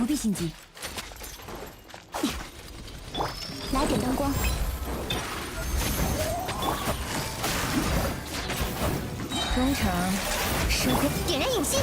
不必心急，来点灯光。中场收割，点燃影息。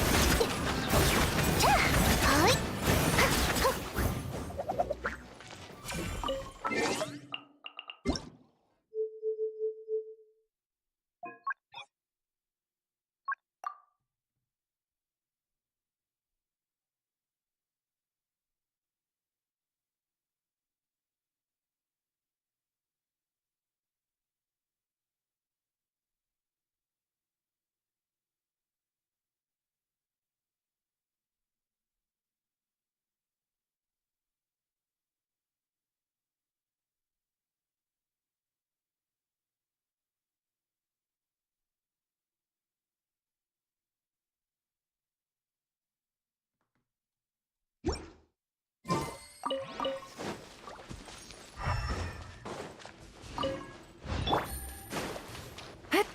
哎。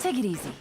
Take it easy.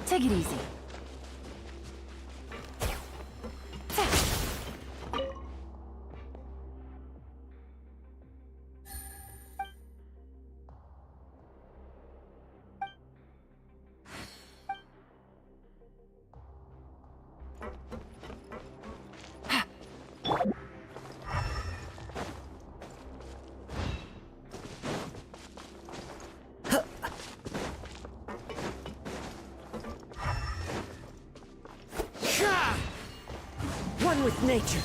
Take it easy. One with nature.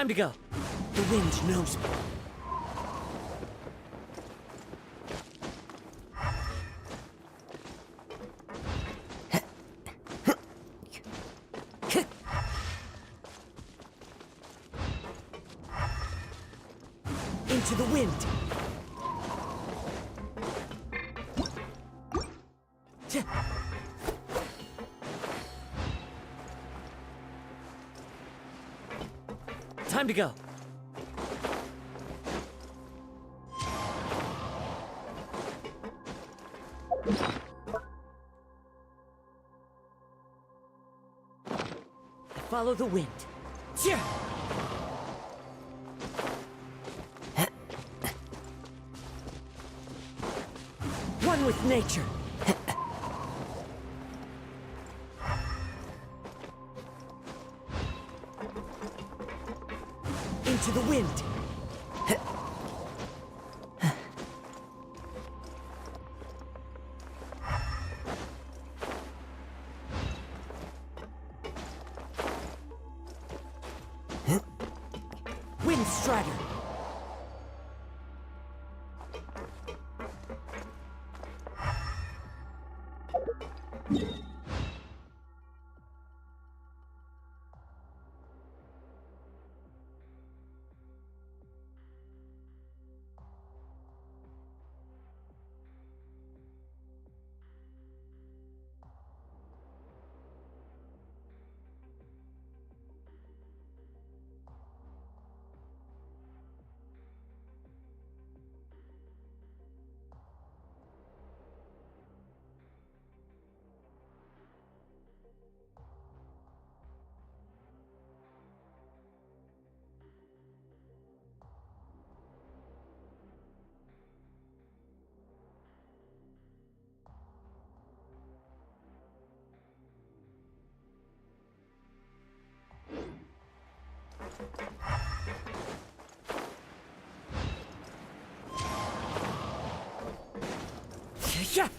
Time to go. The wind knows me. Into the wind. Time to go. Follow the wind. One with nature. Into the wind. Wind Strider. Yeah.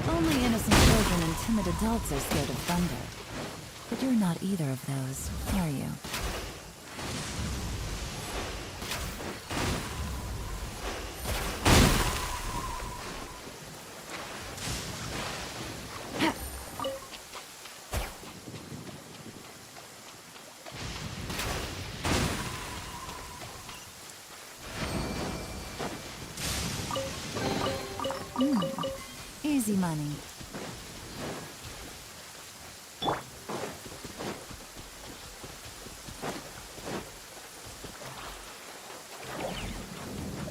Only innocent children and timid adults are scared of thunder. But you're not either of those, are you? Easy money.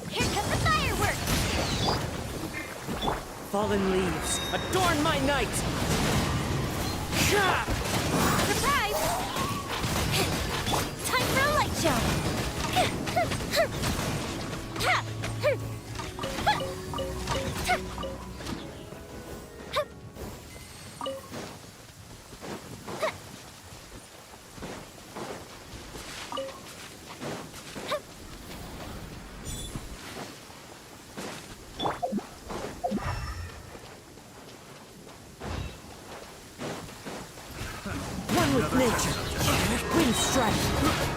Here comes the fireworks! Fallen leaves, adorn my night! Surprise! Time for a light show! One with nature. Wind strike.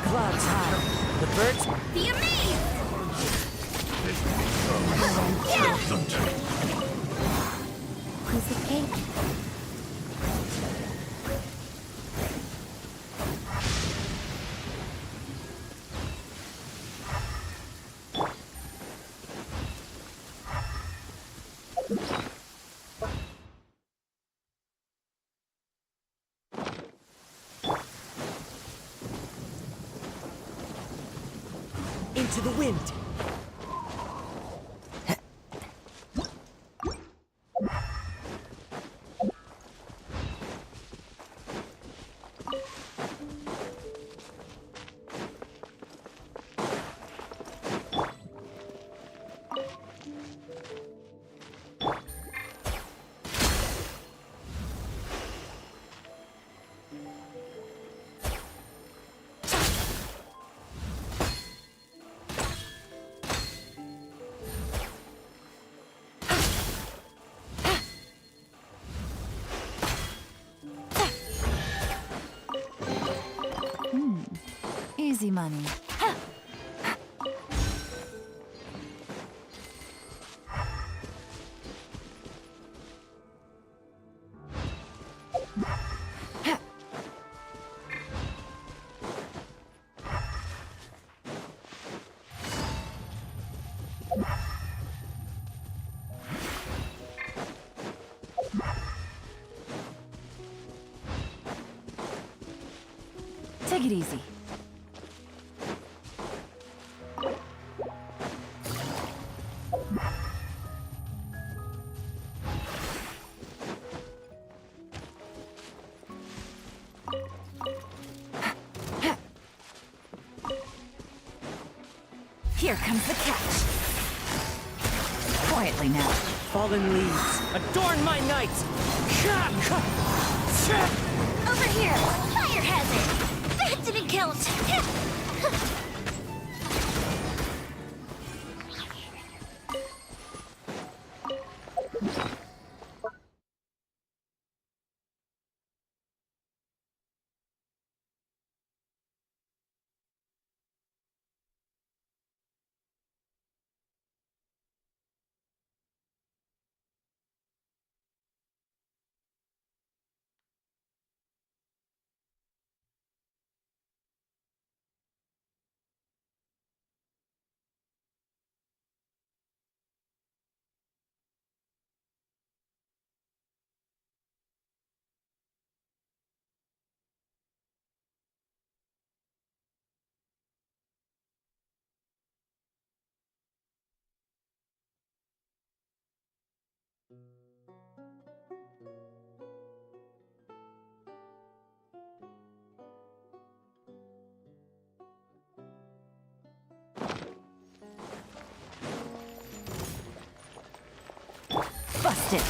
Clouds high. The birds. Be amazed! Yeah! Piece of cake. into the wind. Easy money. Take it easy. Here comes the catch. Quietly now. Fallen leaves, adorn my night! Over here! Fire hazard! That didn't count! Busted.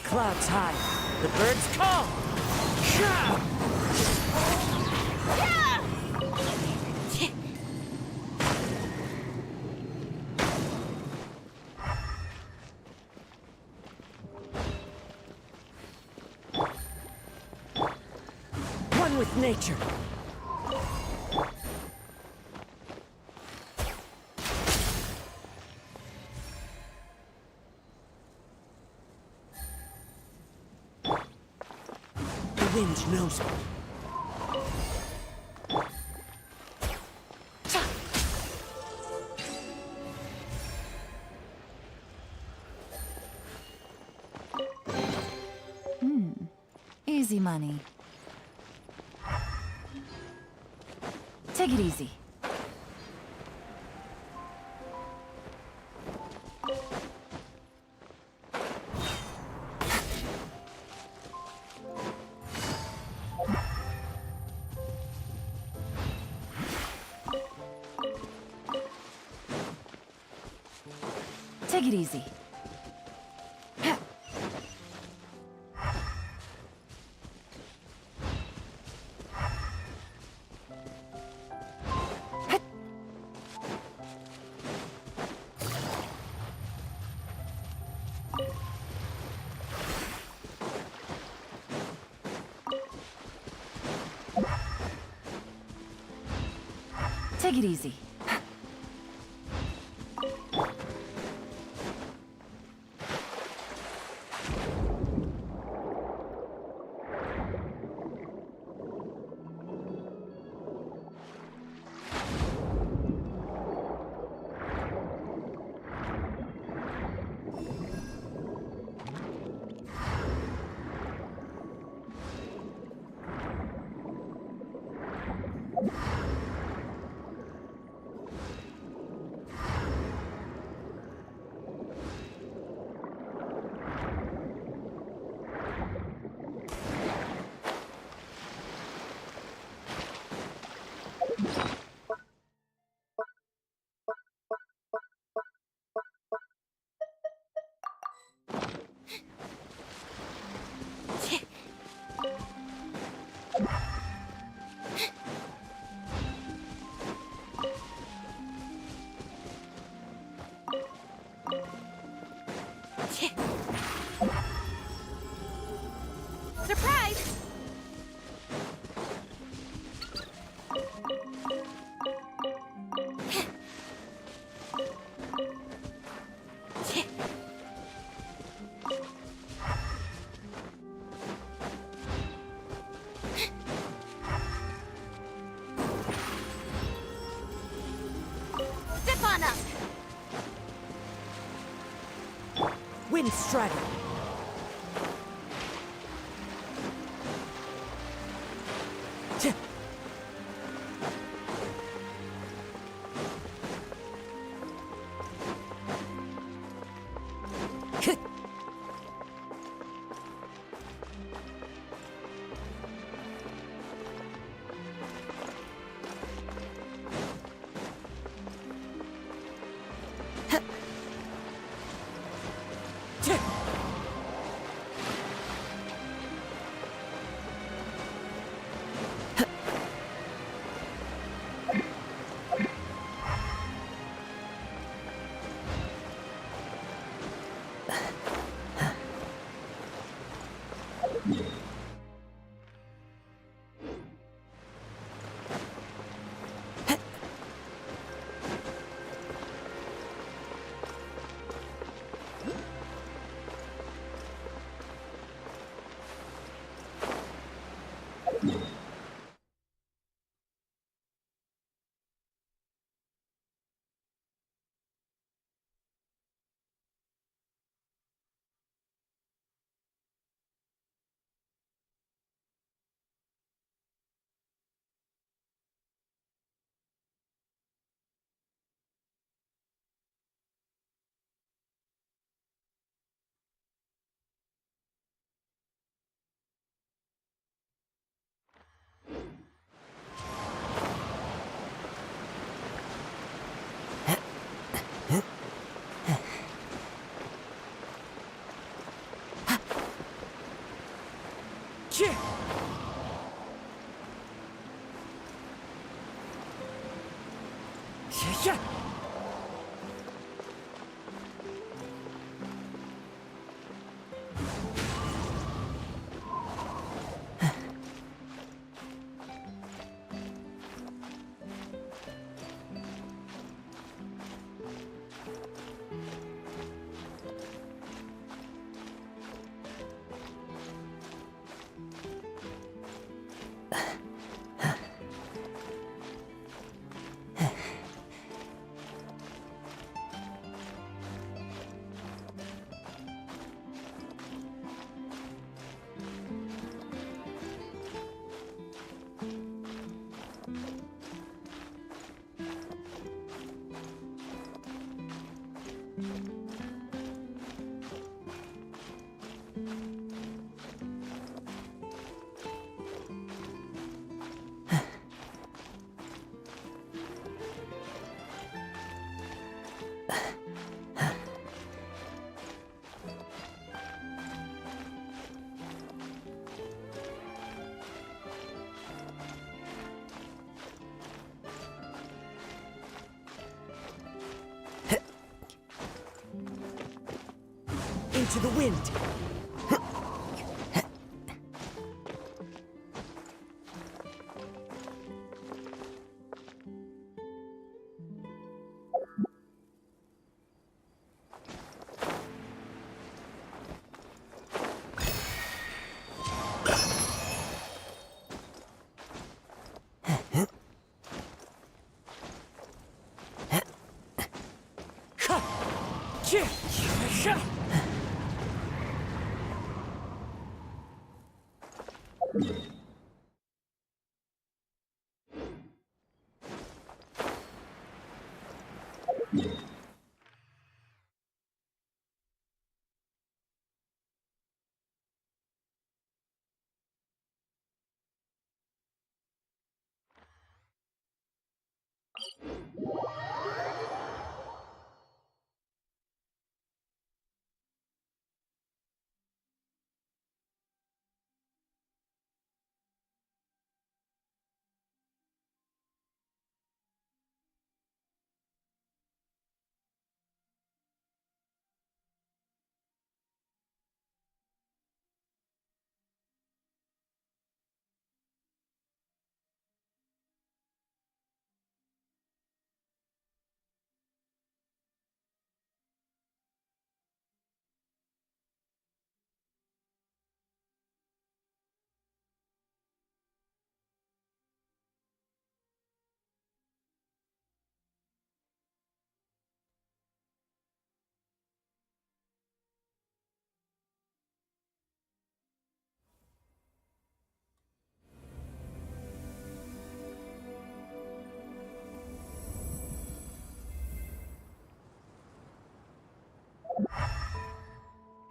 Clouds high, the birds call! One with nature. The wind knows me. Easy money. Take it easy. Take it easy. Take it easy. Surprise! Step on up! Wind Strider. Tch. K- Tch. Tch. Yeah. Into the wind.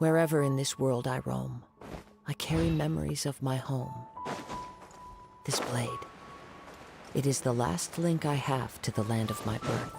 Wherever in this world I roam, I carry memories of my home. This blade, it is the last link I have to the land of my birth.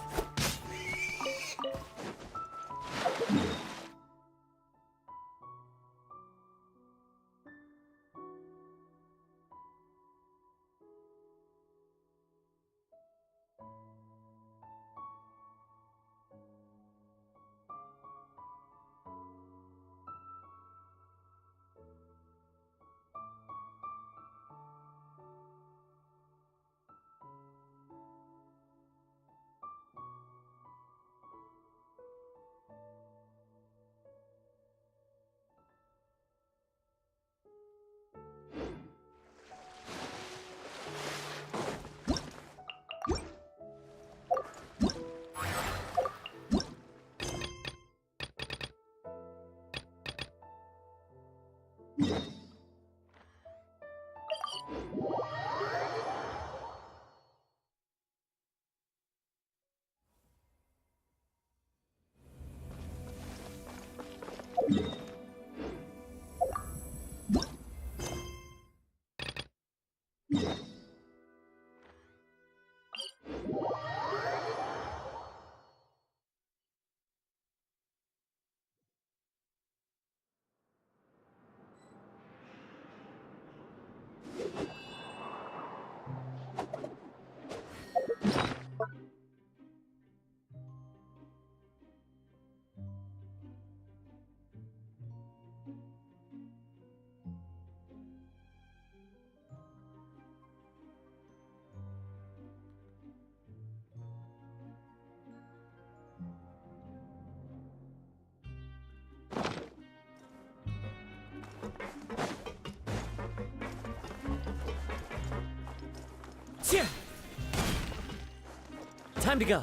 Time to go.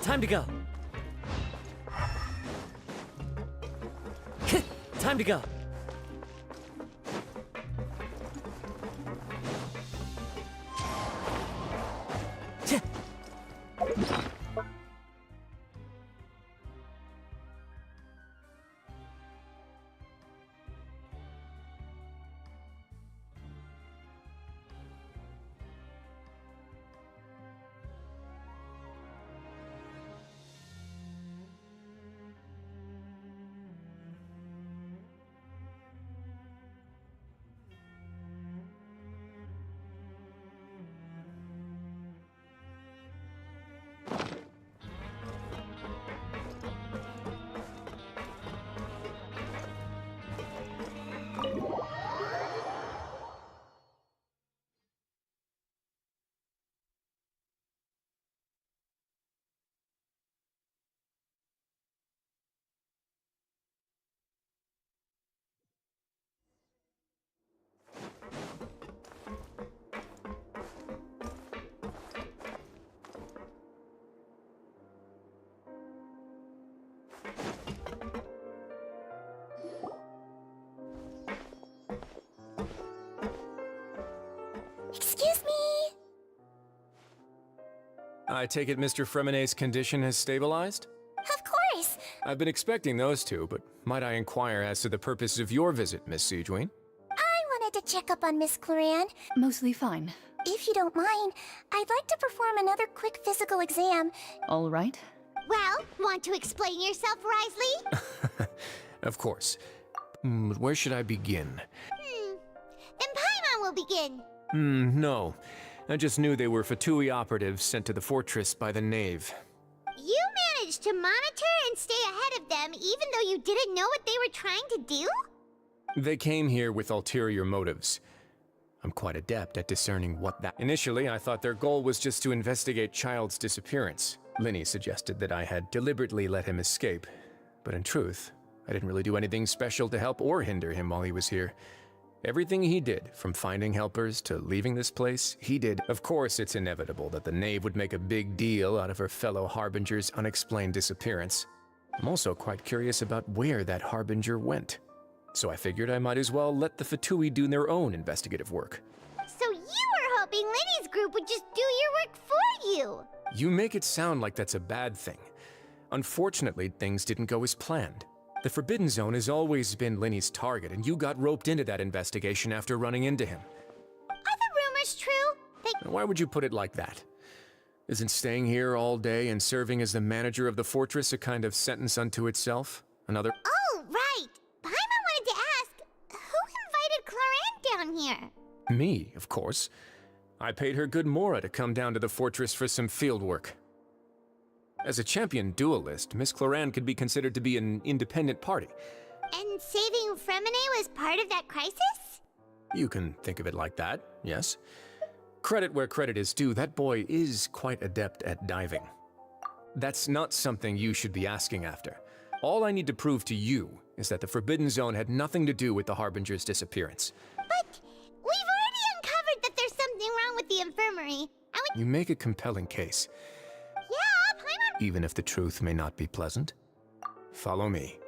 Time to go. Time to go. Excuse me. I take it Mr. Fremonet's condition has stabilized? Of course. I've been expecting those two, but might I inquire as to the purpose of your visit, Miss Sigewinne? I wanted to check up on Miss Cloran. Mostly fine. If you don't mind, I'd like to perform another quick physical exam. All right. Well, want to explain yourself, Risley? Of course. Where should I begin? Then Paimon will begin. No. I just knew they were Fatui operatives sent to the fortress by the Knave. You managed to monitor and stay ahead of them even though you didn't know what they were trying to do? They came here with ulterior motives. I'm quite adept at discerning what that... Initially, I thought their goal was just to investigate Child's disappearance. Lyney suggested that I had deliberately let him escape, but in truth, I didn't really do anything special to help or hinder him while he was here. Everything he did, from finding helpers to leaving this place, he did. Of course, it's inevitable that the Knave would make a big deal out of her fellow Harbinger's unexplained disappearance. I'm also quite curious about where that Harbinger went. So I figured I might as well let the Fatui do their own investigative work. So you were hoping Lyney's group would just do your work for you? You make it sound like that's a bad thing. Unfortunately, things didn't go as planned. The Forbidden Zone has always been Linny's target, and you got roped into that investigation after running into him. Are the rumors true? Why would you put it like that? Isn't staying here all day and serving as the manager of the fortress a kind of sentence unto itself? Another— Oh, right. Paimon wanted to ask, who invited Cloran down here? Me, of course. I paid her good mora to come down to the fortress for some field work. As a champion duelist, Miss Cloran could be considered to be an independent party. And saving Fremine was part of that crisis? You can think of it like that, yes. Credit where credit is due, that boy is quite adept at diving. That's not something you should be asking after. All I need to prove to you is that the Forbidden Zone had nothing to do with the Harbinger's disappearance. But we've already uncovered that there's something wrong with the infirmary. And we— You make a compelling case, Yeah, Paimon— even if the truth may not be pleasant. Follow me.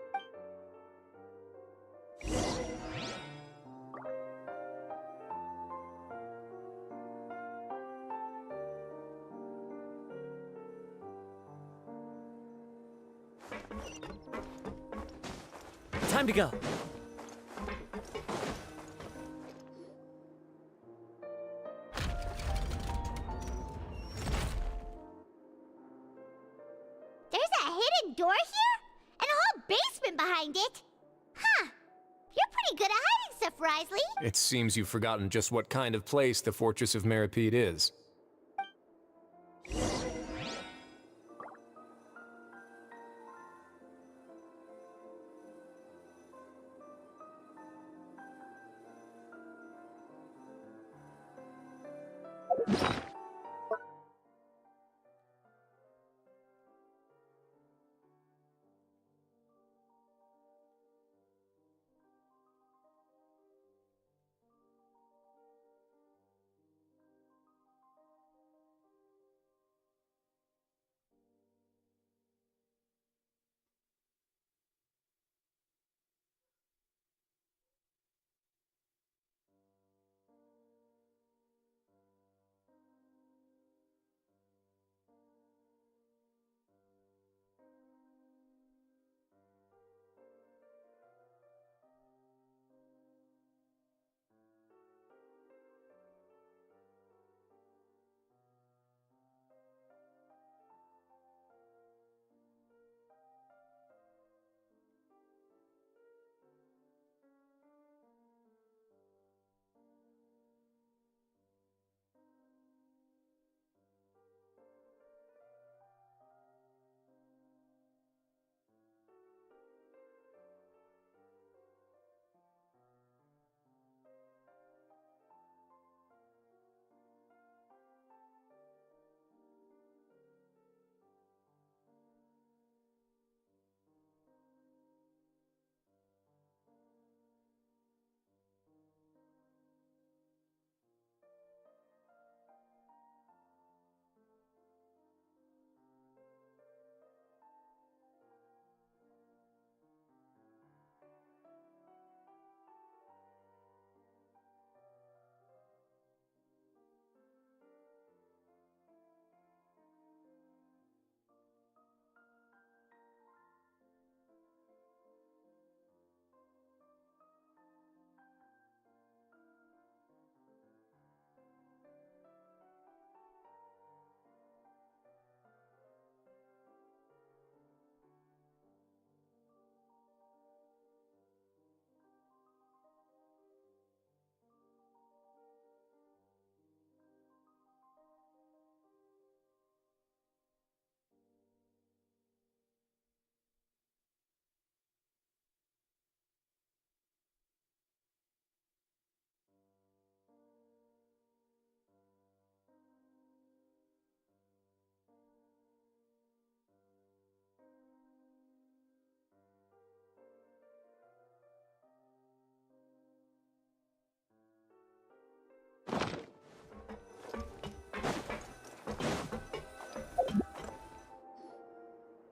Time to go. There's a hidden door here? And a whole basement behind it? Huh. You're pretty good at hiding stuff, Risley. It seems you've forgotten just what kind of place the Fortress of Meropide is.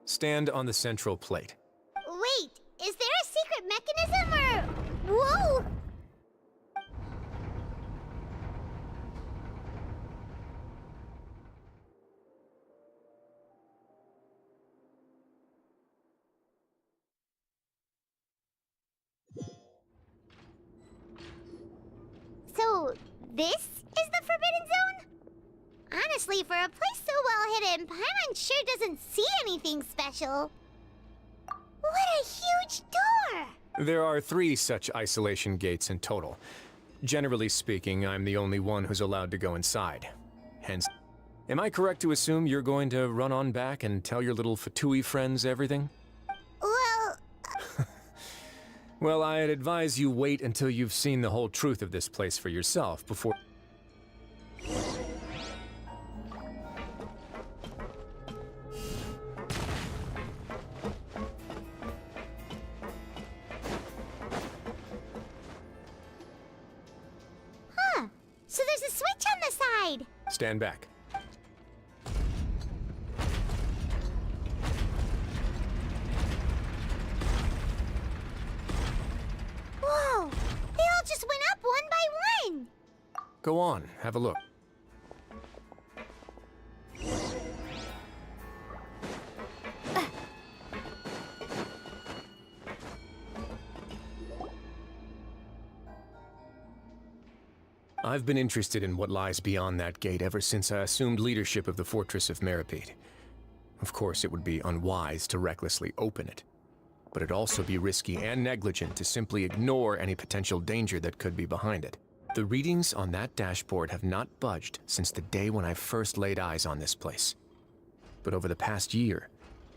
Stand on the central plate. Wait, is there a secret mechanism or... Whoa! This is the Forbidden Zone? Honestly, for a place so well hidden, Paimon sure doesn't see anything special. What a huge door! There are 3 such isolation gates in total. Generally speaking, I'm the only one who's allowed to go inside. Hence, am I correct to assume you're going to run on back and tell your little Fatui friends everything? Well, Well, I'd advise you wait until you've seen the whole truth of this place for yourself before... so there's a switch on the side. Stand back. Whoa, they all just went up one by one. Go on, have a look. I've been interested in what lies beyond that gate ever since I assumed leadership of the Fortress of Meripede. Of course, it would be unwise to recklessly open it, but it'd also be risky and negligent to simply ignore any potential danger that could be behind it. The readings on that dashboard have not budged since the day when I first laid eyes on this place. But over the past year,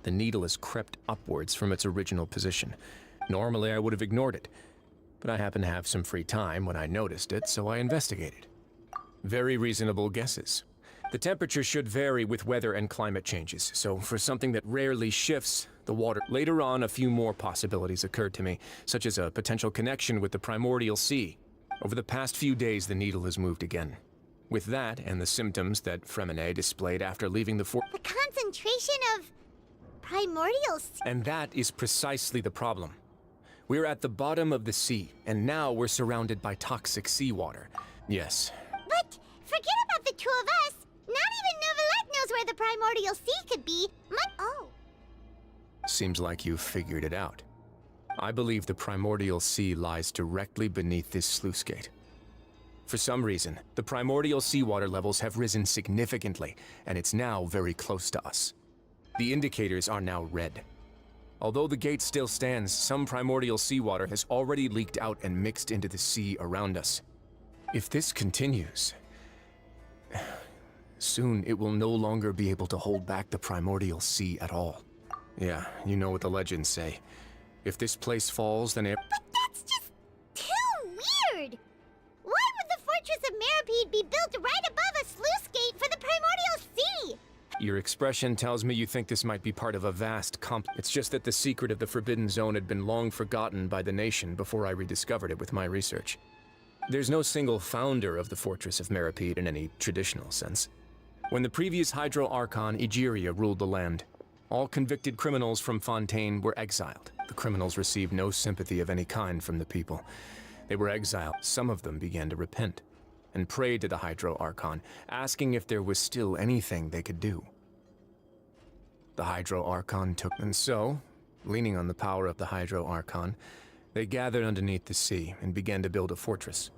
the needle has crept upwards from its original position. Normally, I would have ignored it, but I happened to have some free time when I noticed it, so I investigated. Very reasonable guesses. The temperature should vary with weather and climate changes, so for something that rarely shifts, the water... Later on, a few more possibilities occurred to me, such as a potential connection with the primordial sea. Over the past few days, the needle has moved again. With that, and the symptoms that Freminet displayed after leaving the fort... The concentration of primordials. And that is precisely the problem. We're at the bottom of the sea, and now we're surrounded by toxic seawater. Yes. But forget about the 2 of us. Not even Neuvillette knows where the primordial sea could be. Oh. Seems like you've figured it out. I believe the primordial sea lies directly beneath this sluice gate. For some reason, the primordial seawater levels have risen significantly, and it's now very close to us. The indicators are now red. Although the gate still stands, some primordial seawater has already leaked out and mixed into the sea around us. If this continues, soon it will no longer be able to hold back the primordial sea at all. Yeah, you know what the legends say. If this place falls, then it... But that's just too weird! Why would the Fortress of Meripede be built right above a sluice gate for the primordial sea? Your expression tells me you think this might be part of a vast It's just that the secret of the Forbidden Zone had been long forgotten by the nation before I rediscovered it with my research. There's no single founder of the Fortress of Meripede in any traditional sense. When the previous Hydro Archon, Egeria, ruled the land, all convicted criminals from Fontaine were exiled. The criminals received no sympathy of any kind from the people. They were exiled. Some of them began to repent and prayed to the Hydro Archon, asking if there was still anything they could do. The Hydro Archon took... And so, leaning on the power of the Hydro Archon, they gathered underneath the sea and began to build a fortress.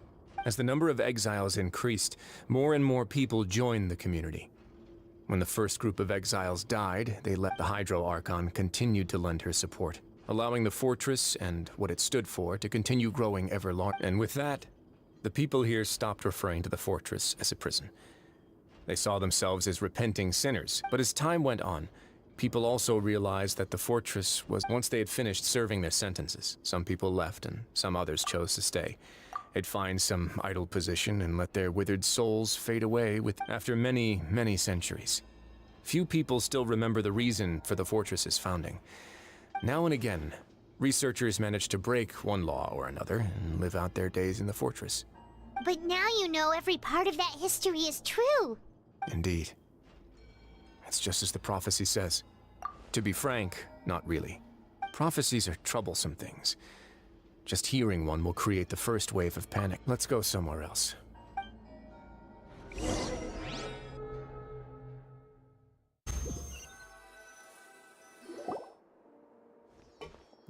As the number of exiles increased, more and more people joined the community. When the first group of exiles died, they let the Hydro Archon continue to lend her support, allowing the fortress and what it stood for to continue growing ever larger. And with that, the people here stopped referring to the fortress as a prison. They saw themselves as repenting sinners, but as time went on, people also realized that the fortress was... Once they had finished serving their sentences, some people left and some others chose to stay. They'd find some idle position and let their withered souls fade away after many, many centuries. Few people still remember the reason for the fortress's founding. Now and again, researchers manage to break one law or another and live out their days in the fortress. But now you know every part of that history is true. Indeed. It's just as the prophecy says. To be frank, not really. Prophecies are troublesome things. Just hearing one will create the first wave of panic. Let's go somewhere else.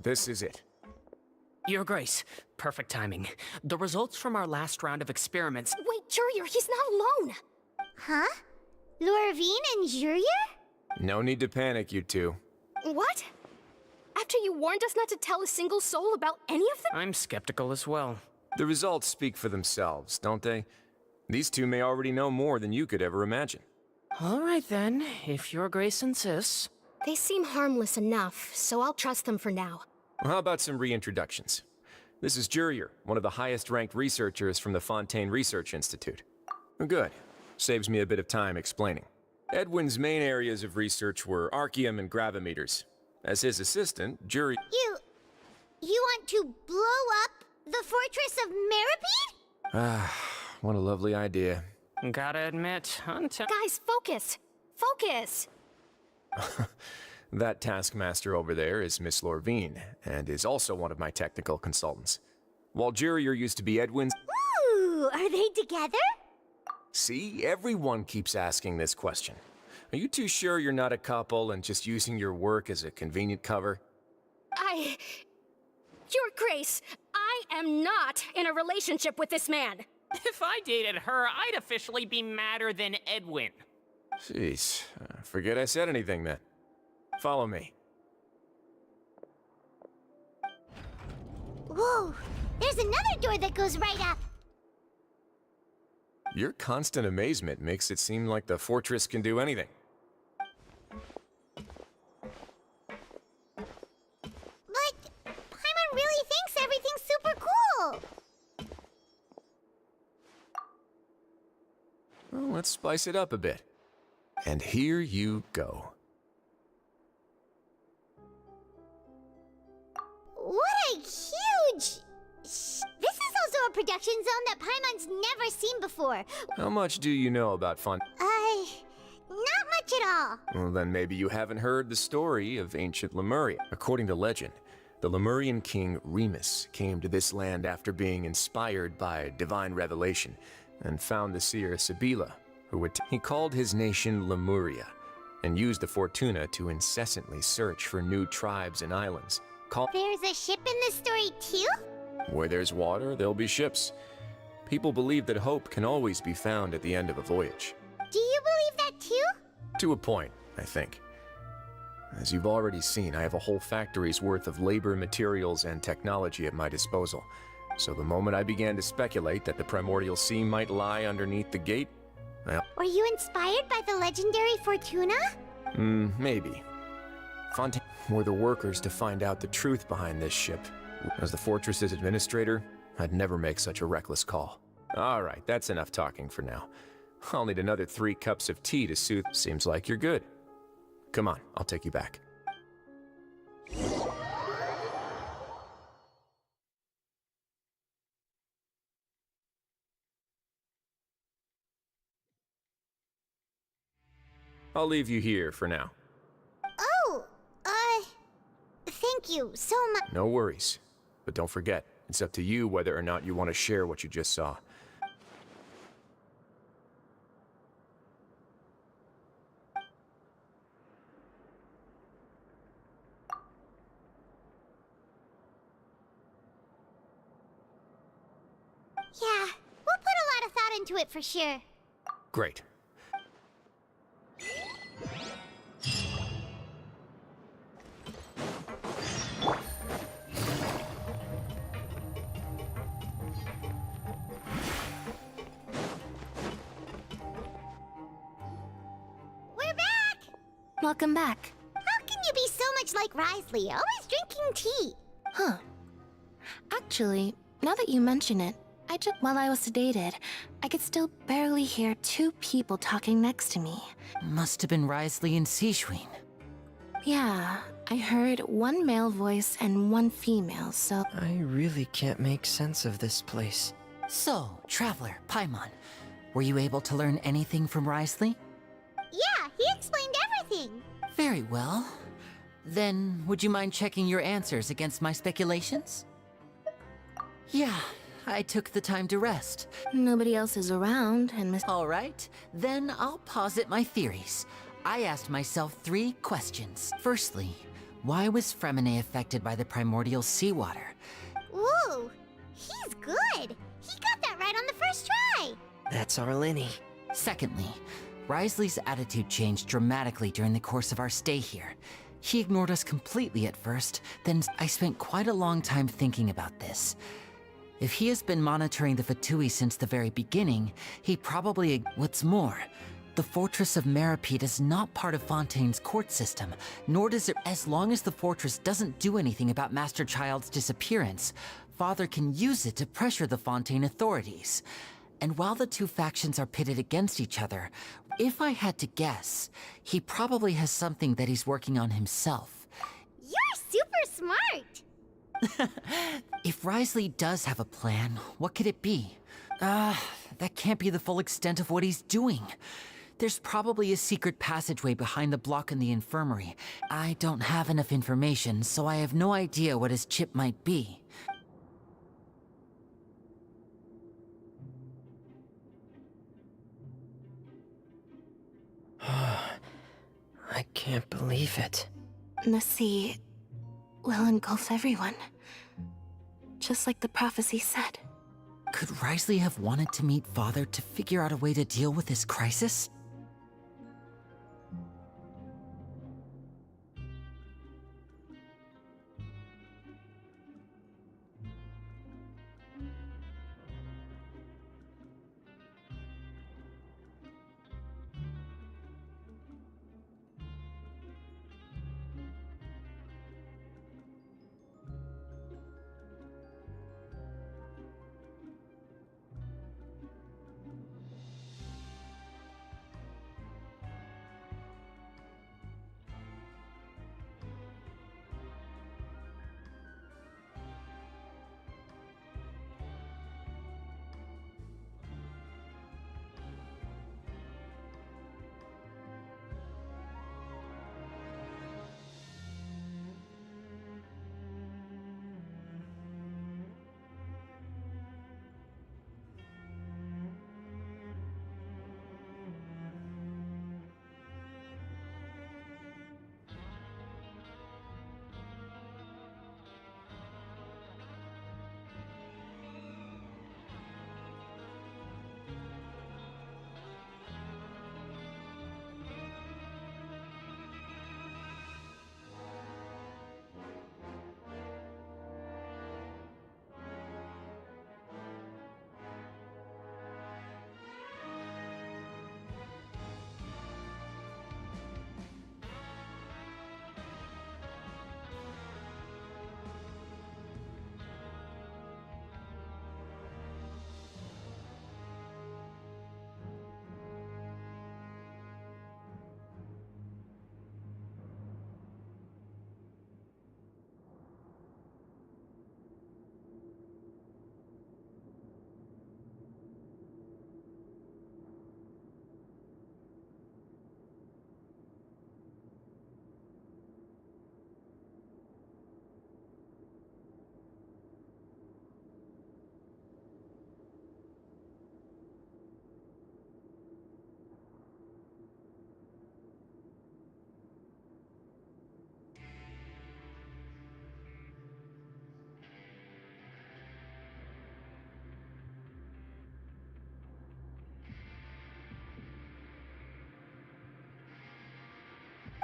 This is it. Your Grace, perfect timing. The results from our last round of experiments. Wait, Jurier, he's not alone! Huh? Lorvine and Jurier? No need to panic, you two. What? After you warned us not to tell a single soul about any of them? I'm skeptical as well. The results speak for themselves, don't they? These two may already know more than you could ever imagine. All right then, if Your Grace insists. They seem harmless enough, so I'll trust them for now. Well, how about some reintroductions? This is Jurier, one of the highest-ranked researchers from the Fontaine Research Institute. Good. Saves me a bit of time explaining. Edwin's main areas of research were archaeum and gravimeters. As his assistant, Jurier... You want to blow up the fortress of Meripede? Ah, what a lovely idea. Gotta admit, until... Guys, focus! Focus! That taskmaster over there is Miss Lorvine, and is also one of my technical consultants. While Jurier used to be Edwin's... Ooh, are they together? See, everyone keeps asking this question. Are you too sure you're not a couple and just using your work as a convenient cover? Your Grace, I am not in a relationship with this man! If I dated her, I'd officially be madder than Edwin. Jeez, forget I said anything then. Follow me. Whoa, there's another door that goes right up. Your constant amazement makes it seem like the fortress can do anything. But Paimon really thinks everything's super cool. Well, let's spice it up a bit. And here you go. What a huge... This is also a production zone that Paimon's never seen before. How much do you know about Not much at all. Well, then maybe you haven't heard the story of ancient Lemuria. According to legend, the Lemurian king Remus came to this land after being inspired by divine revelation and found the seer Sibila, he called his nation Lemuria and used the Fortuna to incessantly search for new tribes and islands. There's a ship in this story too? Where there's water, there'll be ships. People believe that hope can always be found at the end of a voyage. Do you believe that too? To a point, I think. As you've already seen, I have a whole factory's worth of labor, materials, and technology at my disposal. So the moment I began to speculate that the Primordial Sea might lie underneath the gate, well... Were you inspired by the legendary Fortuna? Maybe. Fontaine were the workers to find out the truth behind this ship. As the fortress's administrator, I'd never make such a reckless call. Alright, that's enough talking for now. I'll need another 3 cups of tea to soothe... Seems like you're good. Come on, I'll take you back. I'll leave you here for now. Oh, thank you so much. No worries. But don't forget, it's up to you whether or not you want to share what you just saw. Yeah, we'll put a lot of thought into it for sure. Great. We're back! Welcome back. How can you be so much like Risley, always drinking tea? Huh. Actually, now that you mention it, while I was sedated, I could still barely hear 2 people talking next to me. Must have been Risley and Sishwin. Yeah, I heard 1 male voice and 1 female, so... I really can't make sense of this place. So, Traveler, Paimon, were you able to learn anything from Risley? Yeah, he explained everything. Very well. Then, would you mind checking your answers against my speculations? Yeah, I took the time to rest. Nobody else is around, and Miss... All right, then I'll posit my theories. I asked myself 3 questions. Firstly, why was Fremine affected by the primordial seawater? Well, Good! He got that right on the first try! That's our Linny. Secondly, Risley's attitude changed dramatically during the course of our stay here. He ignored us completely at first, then I spent quite a long time thinking about this. If he has been monitoring the Fatui since the very beginning, he probably... What's more, the Fortress of Meropide is not part of Fontaine's court system, nor does it... As long as the fortress doesn't do anything about Master Child's disappearance, Father can use it to pressure the Fontaine authorities. And while the two factions are pitted against each other, if I had to guess, he probably has something that he's working on himself. You're super smart! If Risley does have a plan, what could it be? That can't be the full extent of what he's doing. There's probably a secret passageway behind the block in the infirmary. I don't have enough information, so I have no idea what his chip might be. I can't believe it. The sea will engulf everyone. Just like the prophecy said. Could Risley have wanted to meet Father to figure out a way to deal with this crisis?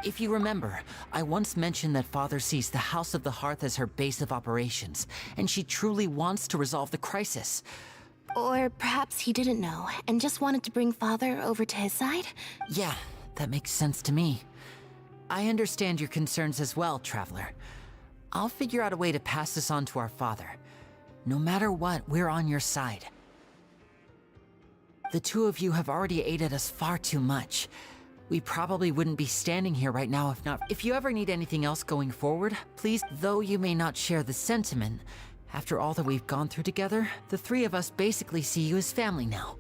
If you remember, I once mentioned that Father sees the House of the Hearth as her base of operations, and she truly wants to resolve the crisis. Or perhaps he didn't know and just wanted to bring Father over to his side? Yeah, that makes sense to me. I understand your concerns as well, Traveler. I'll figure out a way to pass this on to our father. No matter what, we're on your side. The two of you have already aided us far too much. We probably wouldn't be standing here right now if not. If you ever need anything else going forward, please, though you may not share the sentiment, after all that we've gone through together, the three of us basically see you as family now.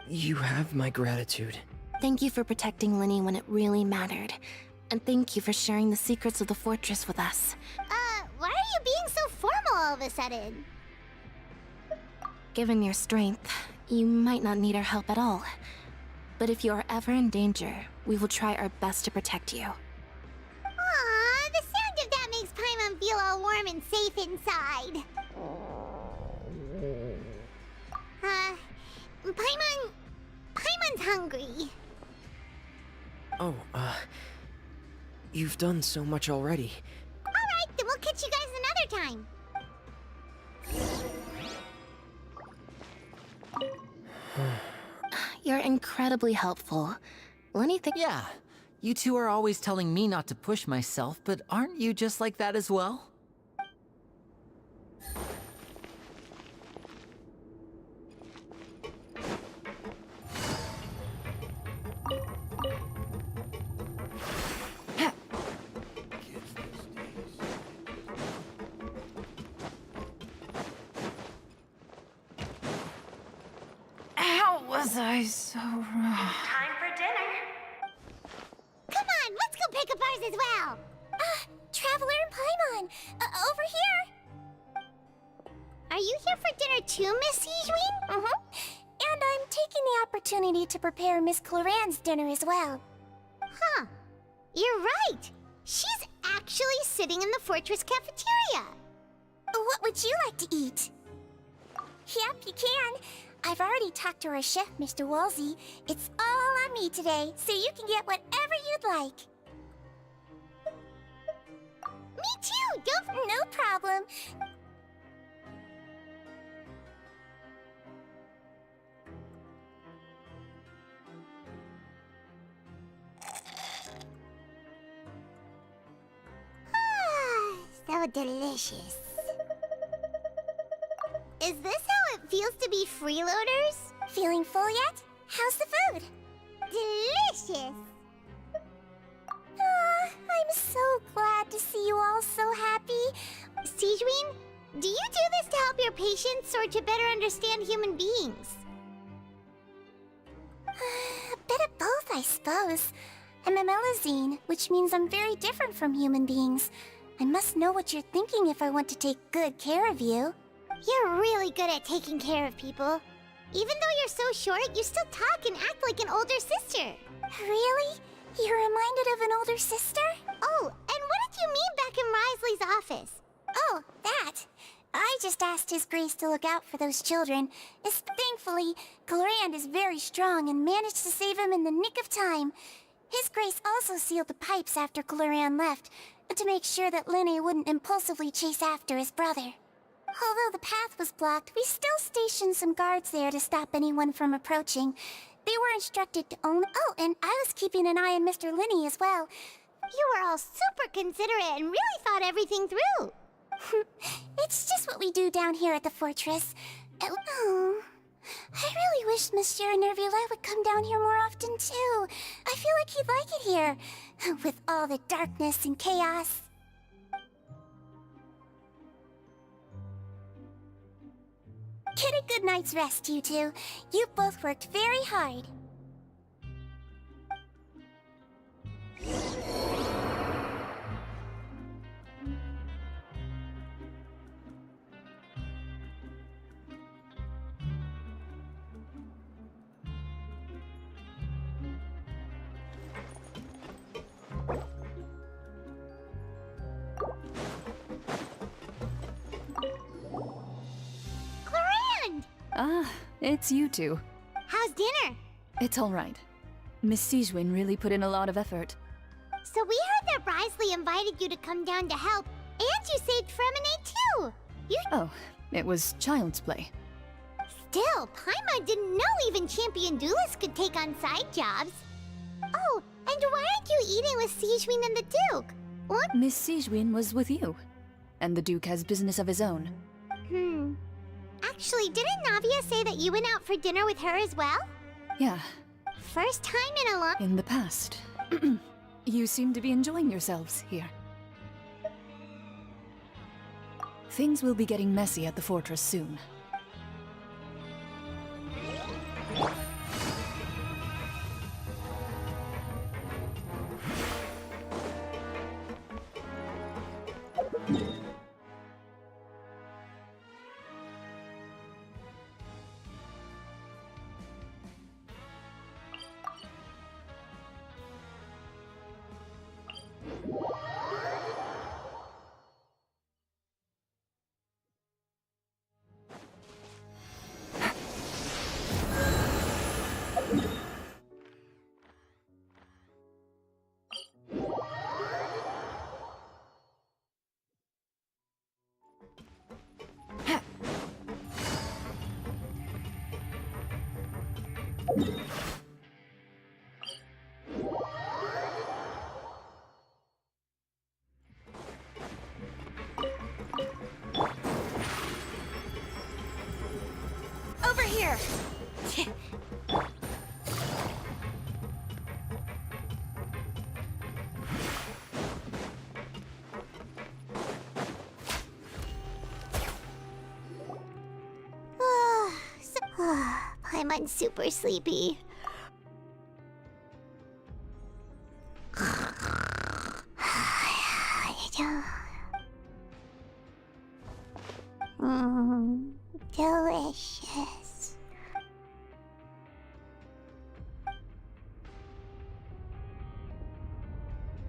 You have my gratitude. Thank you for protecting Linny when it really mattered. And thank you for sharing the secrets of the fortress with us. Why are you being so formal all of a sudden? Given your strength, you might not need our help at all. But if you are ever in danger, we will try our best to protect you. Aw, the sound of that makes Paimon feel all warm and safe inside. Paimon's hungry. Oh, you've done so much already. Alright, then we'll catch you guys another time. You're incredibly helpful. Lenny thinks. Yeah, you two are always telling me not to push myself, but aren't you just like that as well? How was I so wrong? Time for dinner. Come on, let's go pick up ours as well. Traveler and Paimon, over here. Are you here for dinner too, Miss Sijwin? And I'm taking the opportunity to prepare Miss Cloran's dinner as well. Huh. You're right. She's actually sitting in the fortress cafeteria. What would you like to eat? Yep, you can. I've already talked to our chef, Mr. Wolsey. It's all on me today, so you can get whatever you'd like. Me too, don't... No problem. So delicious. Is this how it feels to be freeloaders? Feeling full yet? How's the food? Delicious! I'm so glad to see you all so happy. Sijwin, do you do this to help your patients or to better understand human beings? A bit of both, I suppose. I'm a Melazine, which means I'm very different from human beings. I must know what you're thinking if I want to take good care of you. You're really good at taking care of people. Even though you're so short, you still talk and act like an older sister. Really? You're reminded of an older sister? Oh, and what did you mean back in Risley's office? Oh, that. I just asked His Grace to look out for those children. Thankfully, Clorand is very strong and managed to save him in the nick of time. His Grace also sealed the pipes after Clorand left, to make sure that Linne wouldn't impulsively chase after his brother. Although the path was blocked, we still stationed some guards there to stop anyone from approaching. They were instructed to only— Oh, and I was keeping an eye on Mr. Linne as well. You were all super considerate and really thought everything through. It's just what we do down here at the fortress. Oh, I really wish Monsieur Nervula would come down here more often too. I feel like he'd like it here, with all the darkness and chaos. Get a good night's rest, you two. You both worked very hard. Ah, it's you two. How's dinner? It's all right. Miss Sijwin really put in a lot of effort. So we heard that Risley invited you to come down to help, and you saved Fremine too! Oh, it was child's play. Still, Paimon didn't know even champion duelists could take on side jobs. Oh, and why aren't you eating with Sijwin and the Duke? What? Miss Sijwin was with you, and the Duke has business of his own. Actually, didn't Navia say that you went out for dinner with her as well? Yeah, First time in a long— in the past. You seem to be enjoying yourselves here. Things will be getting messy at the fortress soon. here! I'm super sleepy. Delicious.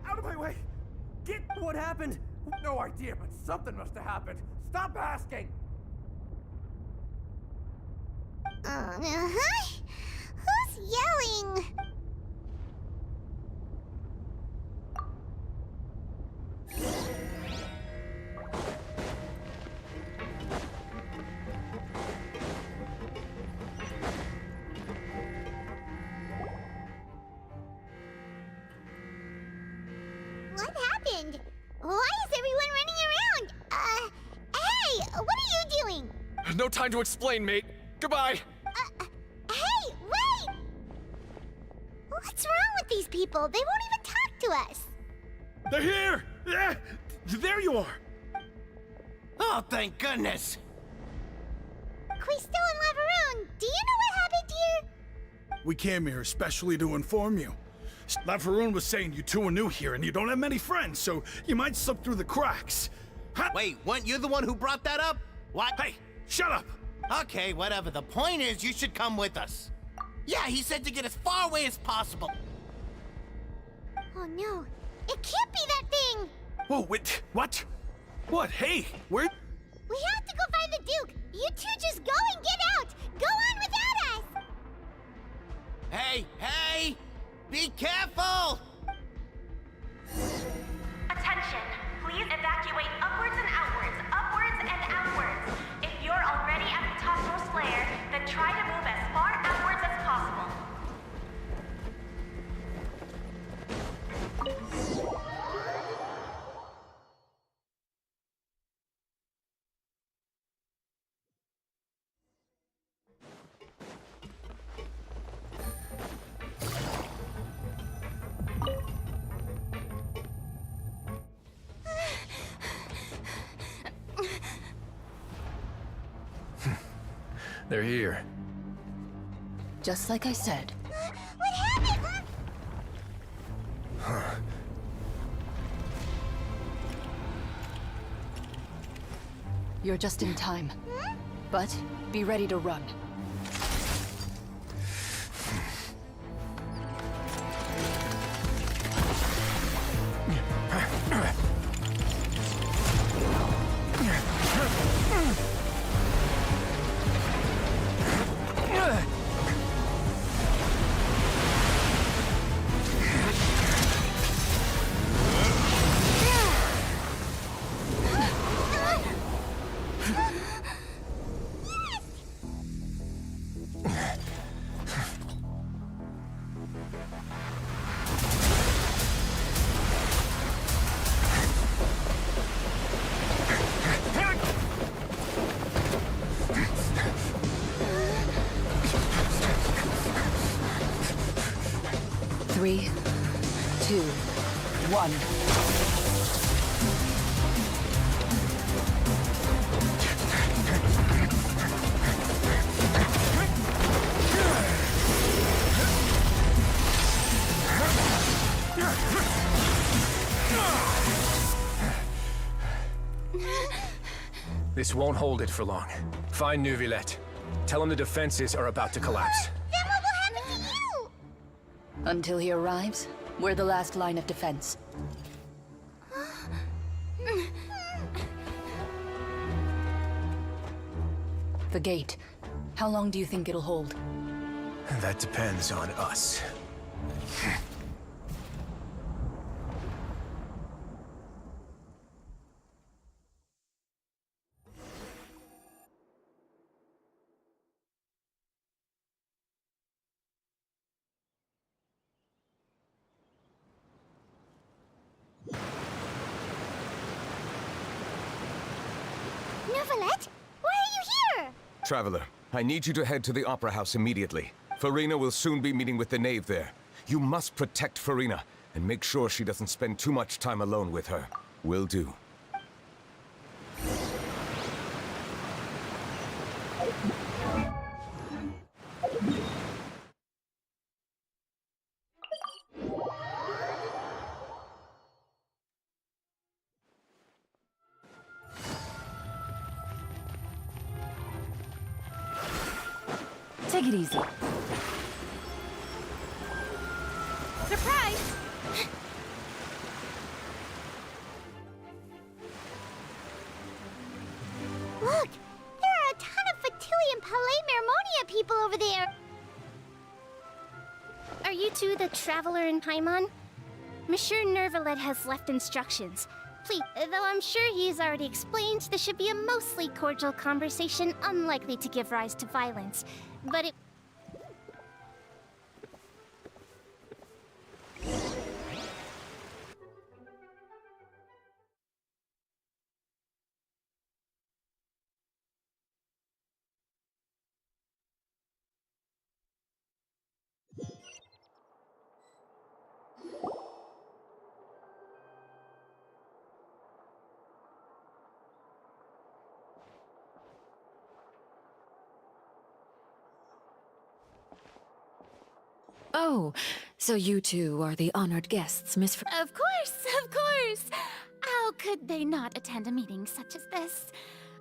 Out of my way! Get what happened? No idea, but something must have happened. Stop asking! Who's yelling? What happened? Why is everyone running around? Hey, what are you doing? No time to explain, mate. Goodbye. Hey, wait! What's wrong with these people? They won't even talk to us. They're here! Yeah, there you are! Oh, thank goodness! Quisto and Laveroon, do you know what happened here? We came here especially to inform you. Laveroon was saying you two are new here and you don't have many friends, so you might slip through the cracks. Wait, weren't you the one who brought that up? What? Hey, shut up! Okay, whatever. The point is, you should come with us. Yeah, he said to get as far away as possible. Oh no, it can't be that thing! Whoa, wait, what? What? Hey, where? We have to go find the Duke! You two just go and get out! Go on without us! Hey, hey! Be careful! Attention! Please evacuate upwards and outwards, upwards and outwards. If you're already at the topmost layer, then try to move as far outwards as possible. They're here. Just like I said. What happened? You're just in time. But be ready to run. Three, 2, 1. This won't hold it for long. Find Neuvillette. Tell him the defenses are about to collapse. Then what will happen to you? Until he arrives, we're the last line of defense. The gate. How long do you think it'll hold? That depends on us. Neuvillette, why are you here? Traveler, I need you to head to the Opera House immediately. Farina will soon be meeting with the Knave there. You must protect Farina, and make sure she doesn't spend too much time alone with her. Will do. Take it easy. Surprise! Look! There are a ton of Fatui and Palais Mermonia people over there! Are you two the Traveler in Paimon? Monsieur Nervalet has left instructions. Please, though I'm sure he's already explained, this should be a mostly cordial conversation, unlikely to give rise to violence. But it... Oh, so you two are the honored guests, Miss Of course, of course! How could they not attend a meeting such as this?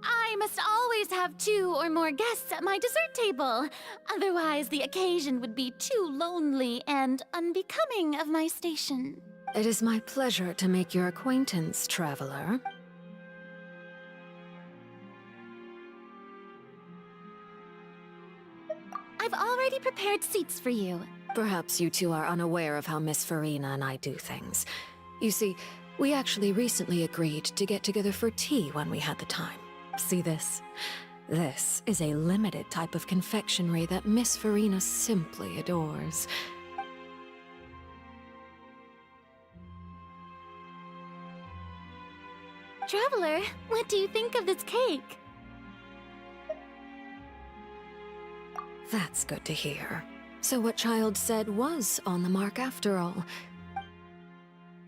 I must always have 2 or more guests at my dessert table. Otherwise, the occasion would be too lonely and unbecoming of my station. It is my pleasure to make your acquaintance, traveler. I've already prepared seats for you. Perhaps you two are unaware of how Miss Farina and I do things. You see, we actually recently agreed to get together for tea when we had the time. See this? This is a limited type of confectionery that Miss Farina simply adores. Traveler, what do you think of this cake? That's good to hear. So what Child said was on the mark after all.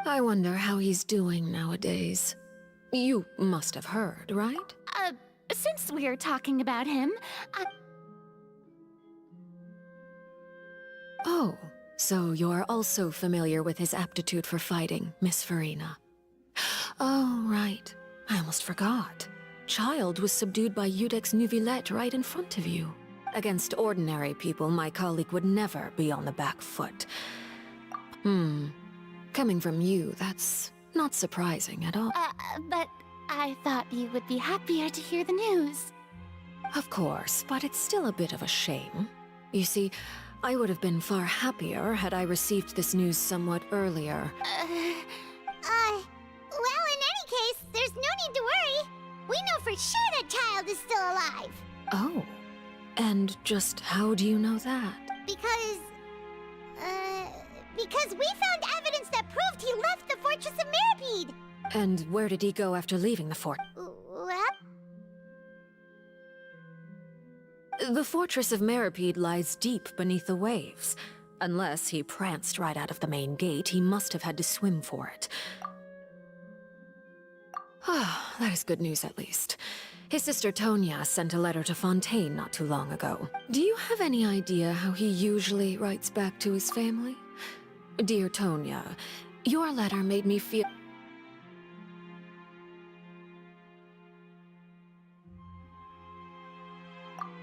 I wonder how he's doing nowadays. You must have heard, right? Since we're talking about him, Oh, so you're also familiar with his aptitude for fighting, Miss Farina. Oh, right. I almost forgot. Child was subdued by Udex Neuvillette right in front of you. Against ordinary people, my colleague would never be on the back foot. Coming from you, that's not surprising at all. but I thought you would be happier to hear the news. Of course, but it's still a bit of a shame. You see, I would have been far happier had I received this news somewhat earlier. Well, in any case, there's no need to worry. We know for sure that Child is still alive. Oh. And just how do you know that? Because we found evidence that proved he left the Fortress of Mirapede. And where did he go after leaving the fort? Well? The Fortress of Mirapede lies deep beneath the waves. Unless he pranced right out of the main gate, he must have had to swim for it. Ah, that is good news at least. His sister Tonya sent a letter to Fontaine not too long ago. Do you have any idea how he usually writes back to his family? Dear Tonya, your letter made me feel...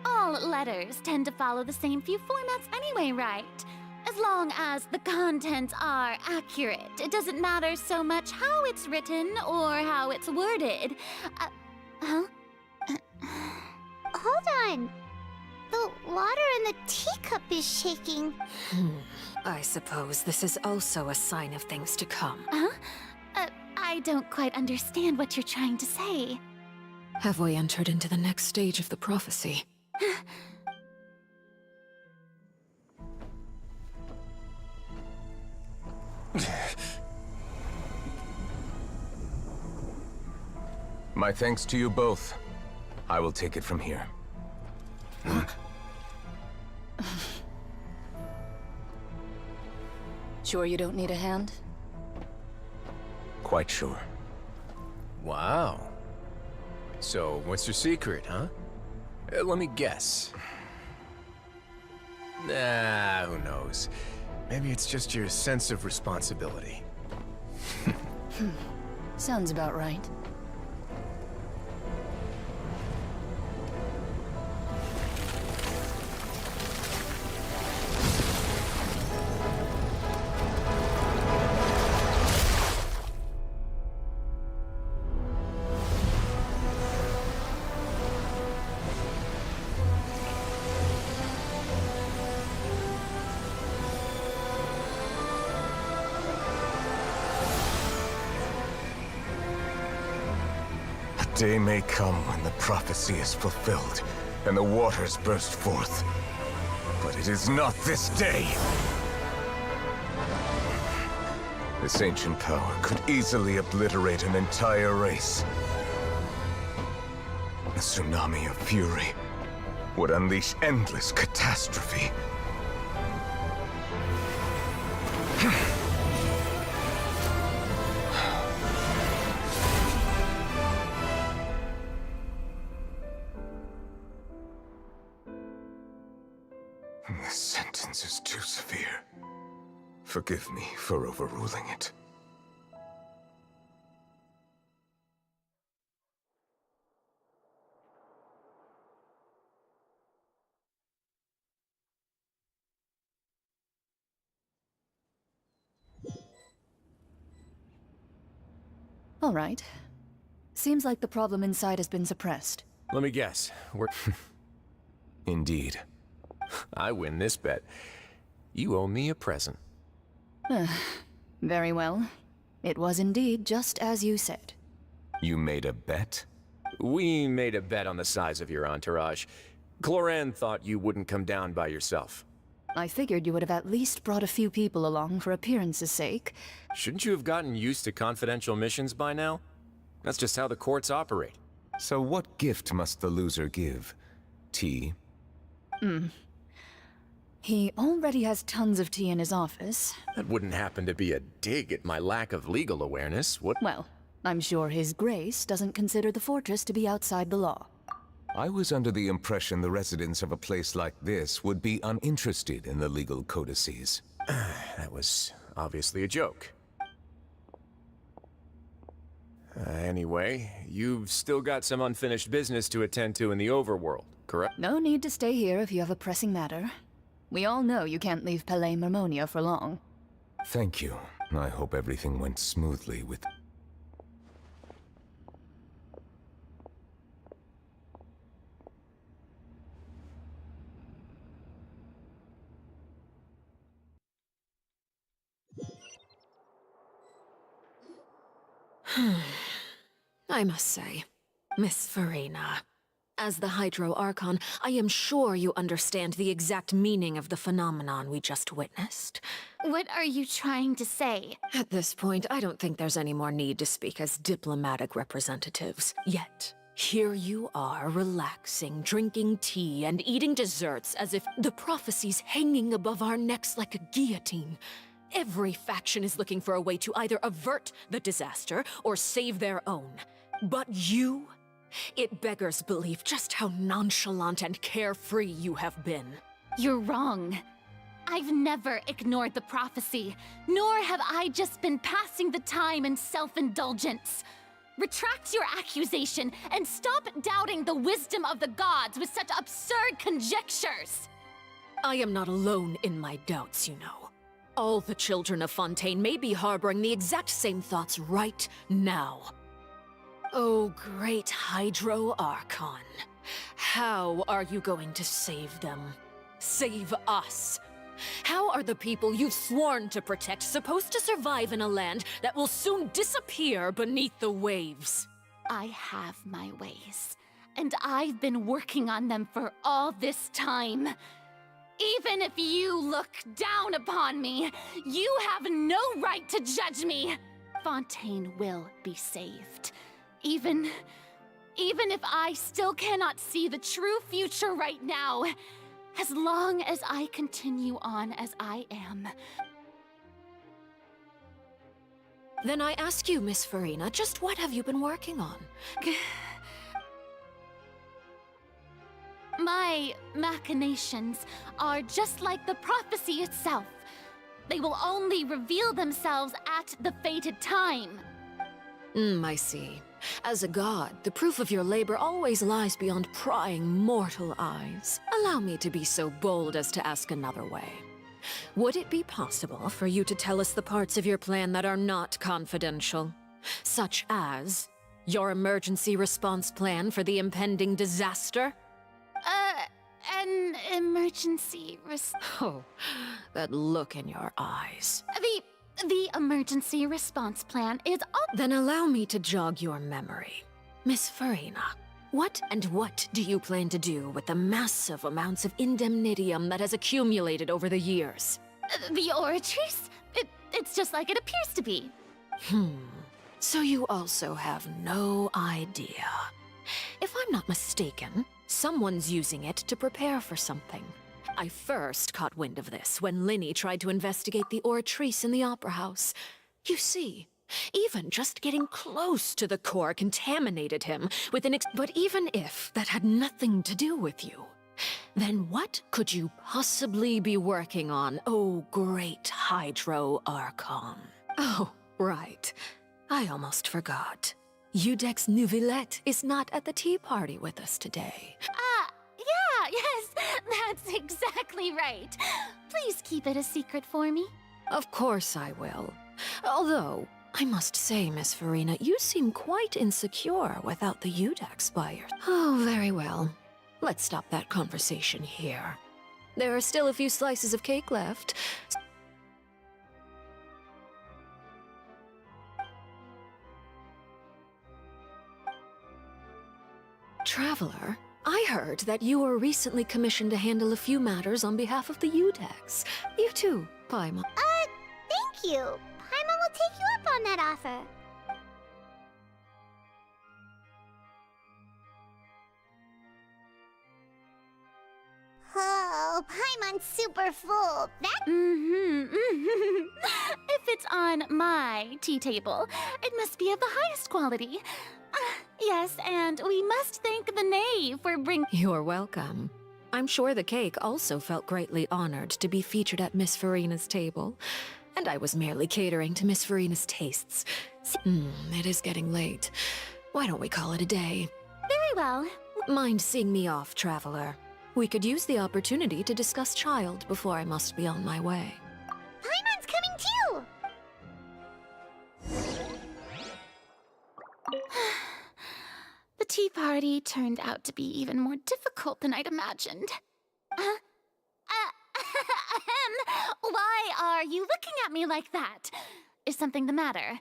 All letters tend to follow the same few formats anyway, right? As long as the contents are accurate, it doesn't matter so much how it's written or how it's worded. Huh? Hold on. The water in the teacup is shaking. I suppose this is also a sign of things to come. Huh? I don't quite understand what you're trying to say. Have we entered into the next stage of the prophecy? My thanks to you both. I will take it from here. Sure you don't need a hand? Quite sure. Wow. So, what's your secret, huh? Let me guess. Nah, who knows? Maybe it's just your sense of responsibility. Sounds about right. A day may come when the prophecy is fulfilled, and the waters burst forth. But it is not this day! This ancient power could easily obliterate an entire race. A tsunami of fury would unleash endless catastrophe. This sentence is too severe. Forgive me for overruling it. All right. Seems like the problem inside has been suppressed. Let me guess. We're... Indeed. I win this bet. You owe me a present. Very well. It was indeed just as you said. You made a bet? We made a bet on the size of your entourage. Cloran thought you wouldn't come down by yourself. I figured you would have at least brought a few people along for appearance's sake. Shouldn't you have gotten used to confidential missions by now? That's just how the courts operate. So what gift must the loser give? Tea? He already has tons of tea in his office. That wouldn't happen to be a dig at my lack of legal awareness, would... Well, I'm sure His Grace doesn't consider the fortress to be outside the law. I was under the impression the residents of a place like this would be uninterested in the legal codices. That was obviously a joke. Anyway, you've still got some unfinished business to attend to in the overworld, correct? No need to stay here if you have a pressing matter. We all know you can't leave Palais Mermonia for long. Thank you. I hope everything went smoothly with... I must say, Miss Furina, as the Hydro Archon, I am sure you understand the exact meaning of the phenomenon we just witnessed. What are you trying to say? At this point, I don't think there's any more need to speak as diplomatic representatives. Yet, here you are, relaxing, drinking tea, and eating desserts as if the prophecy's hanging above our necks like a guillotine. Every faction is looking for a way to either avert the disaster or save their own. But you? It beggars belief just how nonchalant and carefree you have been. You're wrong. I've never ignored the prophecy, nor have I just been passing the time in self-indulgence. Retract your accusation and stop doubting the wisdom of the gods with such absurd conjectures. I am not alone in my doubts, you know. All the children of Fontaine may be harboring the exact same thoughts right now. Oh, great Hydro Archon. How are you going to save them? Save us? How are the people you've sworn to protect supposed to survive in a land that will soon disappear beneath the waves? I have my ways, and I've been working on them for all this time. Even if you look down upon me, you have no right to judge me. Fontaine will be saved. Even even if I still cannot see the true future right now, as long as I continue on as I am. Then I ask you, Miss Farina, just what have you been working on? My machinations are just like the prophecy itself. They will only reveal themselves at the fated time. I see. As a god, the proof of your labor always lies beyond prying mortal eyes. Allow me to be so bold as to ask another way. Would it be possible for you to tell us the parts of your plan that are not confidential? Such as your emergency response plan for the impending disaster? An emergency Oh, that look in your eyes. The emergency response plan is all— Then allow me to jog your memory. Miss Farina, what do you plan to do with the massive amounts of indemnitium that has accumulated over the years? The Oratrice? It's just like it appears to be. So you also have no idea. If I'm not mistaken, someone's using it to prepare for something. I first caught wind of this when Lyney tried to investigate the Oratrice in the Opera House. You see, even just getting close to the core contaminated him with an But even if that had nothing to do with you, then what could you possibly be working on, oh great Hydro Archon? Oh, right. I almost forgot. Udex Neuvillette is not at the tea party with us today. Yeah, yes, that's exactly right. Please keep it a secret for me. Of course I will. Although, I must say, Miss Farina, you seem quite insecure without the Udex by your— Oh, very well. Let's stop that conversation here. There are still a few slices of cake left. Traveler, I heard that you were recently commissioned to handle a few matters on behalf of the Udex. You too, Paimon. Thank you. Paimon will take you up on that offer. Oh, Paimon's super full. If it's on my tea table, it must be of the highest quality. Yes, and we must thank the knave for bringing— You're welcome. I'm sure the cake also felt greatly honored to be featured at Miss Farina's table. And I was merely catering to Miss Farina's tastes. It is getting late. Why don't we call it a day? Very well. Mind seeing me off, Traveler? We could use the opportunity to discuss Child before I must be on my way. Paimon's coming too! The tea party turned out to be even more difficult than I'd imagined. Why are you looking at me like that? Is something the matter?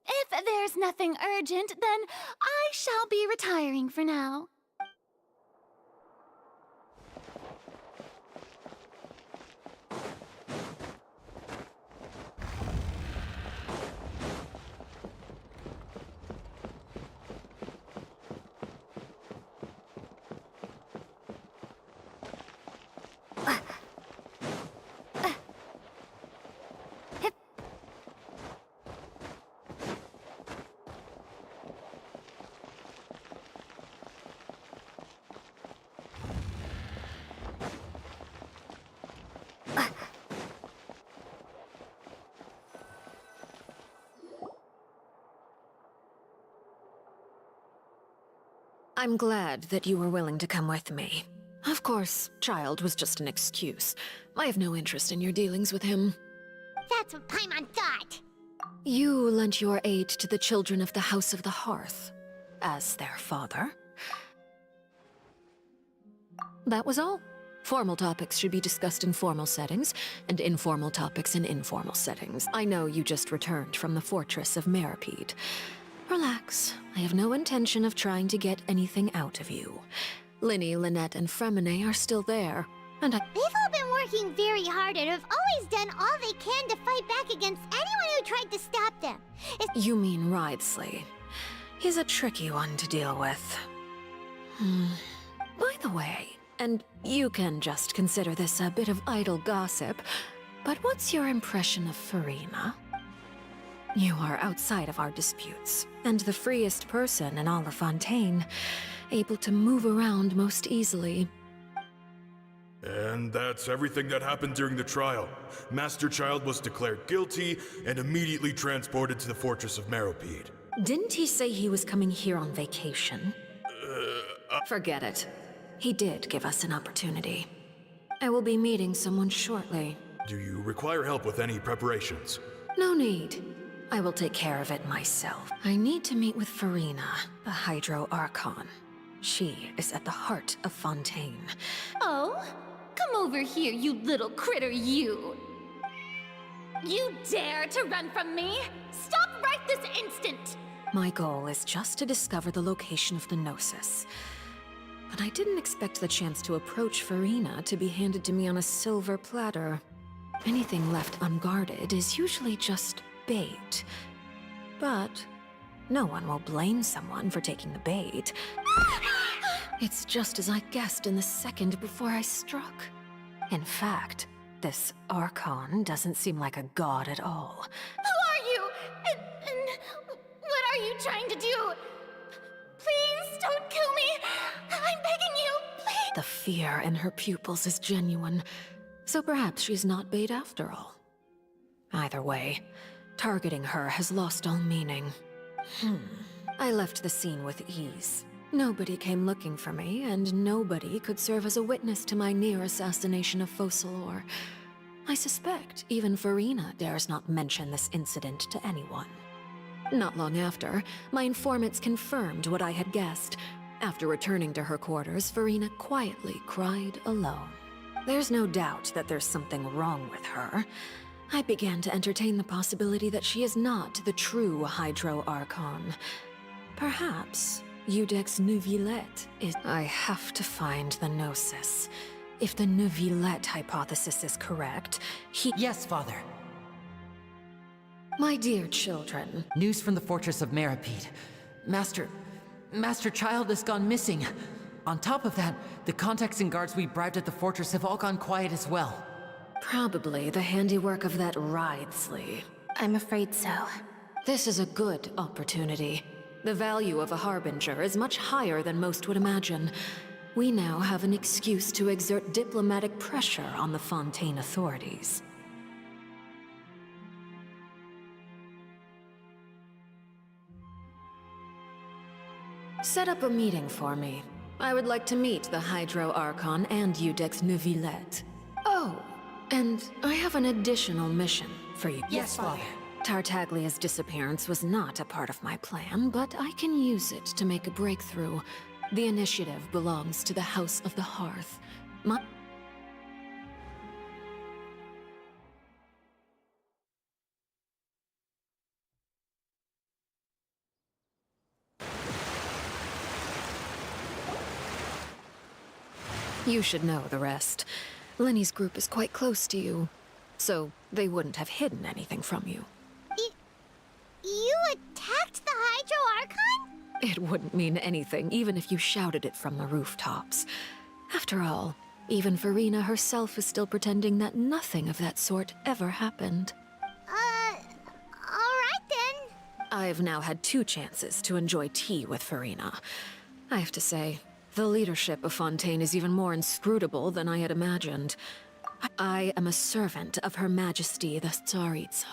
If there's nothing urgent, then I shall be retiring for now. I'm glad that you were willing to come with me. Of course, Child was just an excuse. I have no interest in your dealings with him. That's what Paimon thought. You lent your aid to the children of the House of the Hearth, as their father. That was all. Formal topics should be discussed in formal settings, and informal topics in informal settings. I know you just returned from the fortress of Meripede. Relax. I have no intention of trying to get anything out of you. Lyney, Lynette, and Freminet are still there, and They've all been working very hard and have always done all they can to fight back against anyone who tried to stop them. You mean Wriothesley. He's a tricky one to deal with. By the way, and you can just consider this a bit of idle gossip, but what's your impression of Furina? You are outside of our disputes, and the freest person in all of Fontaine, able to move around most easily. And that's everything that happened during the trial. Master Child was declared guilty and immediately transported to the Fortress of Meropide. Didn't he say he was coming here on vacation? Forget it. He did give us an opportunity. I will be meeting someone shortly. Do you require help with any preparations? No need. I will take care of it myself. I need to meet with Furina, the Hydro Archon. She is at the heart of Fontaine. Oh? Come over here, you little critter, you! You dare to run from me? Stop right this instant! My goal is just to discover the location of the Gnosis. But I didn't expect the chance to approach Furina to be handed to me on a silver platter. Anything left unguarded is usually just bait. But no one will blame someone for taking the bait. It's just as I guessed in the second before I struck. In fact, this Archon doesn't seem like a god at all. Who are you? And what are you trying to do? Please don't kill me! I'm begging you, please! The fear in her pupils is genuine, so perhaps she's not bait after all. Either way, targeting her has lost all meaning. I left the scene with ease. Nobody came looking for me, and nobody could serve as a witness to my near assassination of Focalor. I suspect even Furina dares not mention this incident to anyone. Not long after, my informants confirmed what I had guessed. After returning to her quarters, Furina quietly cried alone. There's no doubt that there's something wrong with her. I began to entertain the possibility that she is not the true Hydro Archon. Perhaps Iudex Neuvillette is... I have to find the Gnosis. If the Neuvillette hypothesis is correct, he... Yes, Father. My dear children. News from the Fortress of Meropide. Master Child has gone missing. On top of that, the contacts and guards we bribed at the fortress have all gone quiet as well. Probably the handiwork of that Wriothesley. I'm afraid so. This is a good opportunity. The value of a Harbinger is much higher than most would imagine. We now have an excuse to exert diplomatic pressure on the Fontaine authorities. Set up a meeting for me. I would like to meet the Hydro Archon and Iudex Neuvillette. Oh, and I have an additional mission for you. Yes, Father. Tartaglia's disappearance was not a part of my plan, but I can use it to make a breakthrough. The initiative belongs to the House of the Hearth. You should know the rest. Lenny's group is quite close to you, so they wouldn't have hidden anything from you. You attacked the Hydro Archon? It wouldn't mean anything, even if you shouted it from the rooftops. After all, even Furina herself is still pretending that nothing of that sort ever happened. Alright then. I've now had 2 chances to enjoy tea with Furina. I have to say, the leadership of Fontaine is even more inscrutable than I had imagined. I am a servant of Her Majesty the Tsaritsa.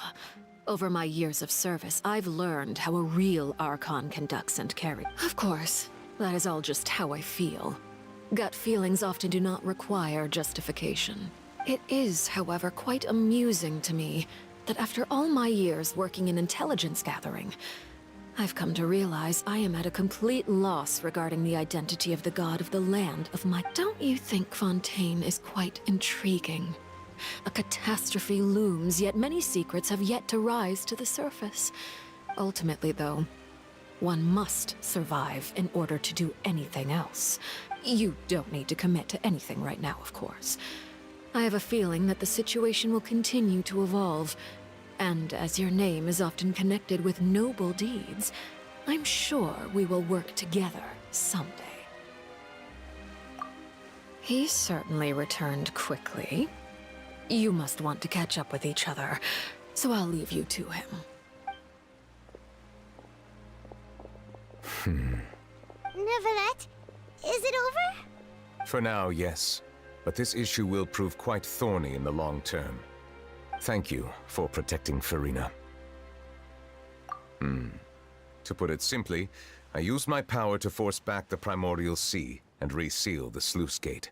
Over my years of service, I've learned how a real Archon conducts and carries. Of course, that is all just how I feel. Gut feelings often do not require justification. It is, however, quite amusing to me that after all my years working in intelligence gathering, I've come to realize I am at a complete loss regarding the identity of the god of the land of my... Don't you think Fontaine is quite intriguing? A catastrophe looms, yet many secrets have yet to rise to the surface. Ultimately, though, one must survive in order to do anything else. You don't need to commit to anything right now, of course. I have a feeling that the situation will continue to evolve, and as your name is often connected with noble deeds, I'm sure we will work together someday. He certainly returned quickly. You must want to catch up with each other, so I'll leave you to him. Neuvillette, is it over? For now, yes. But this issue will prove quite thorny in the long term. Thank you for protecting Furina. To put it simply, I used my power to force back the Primordial Sea and reseal the sluice gate.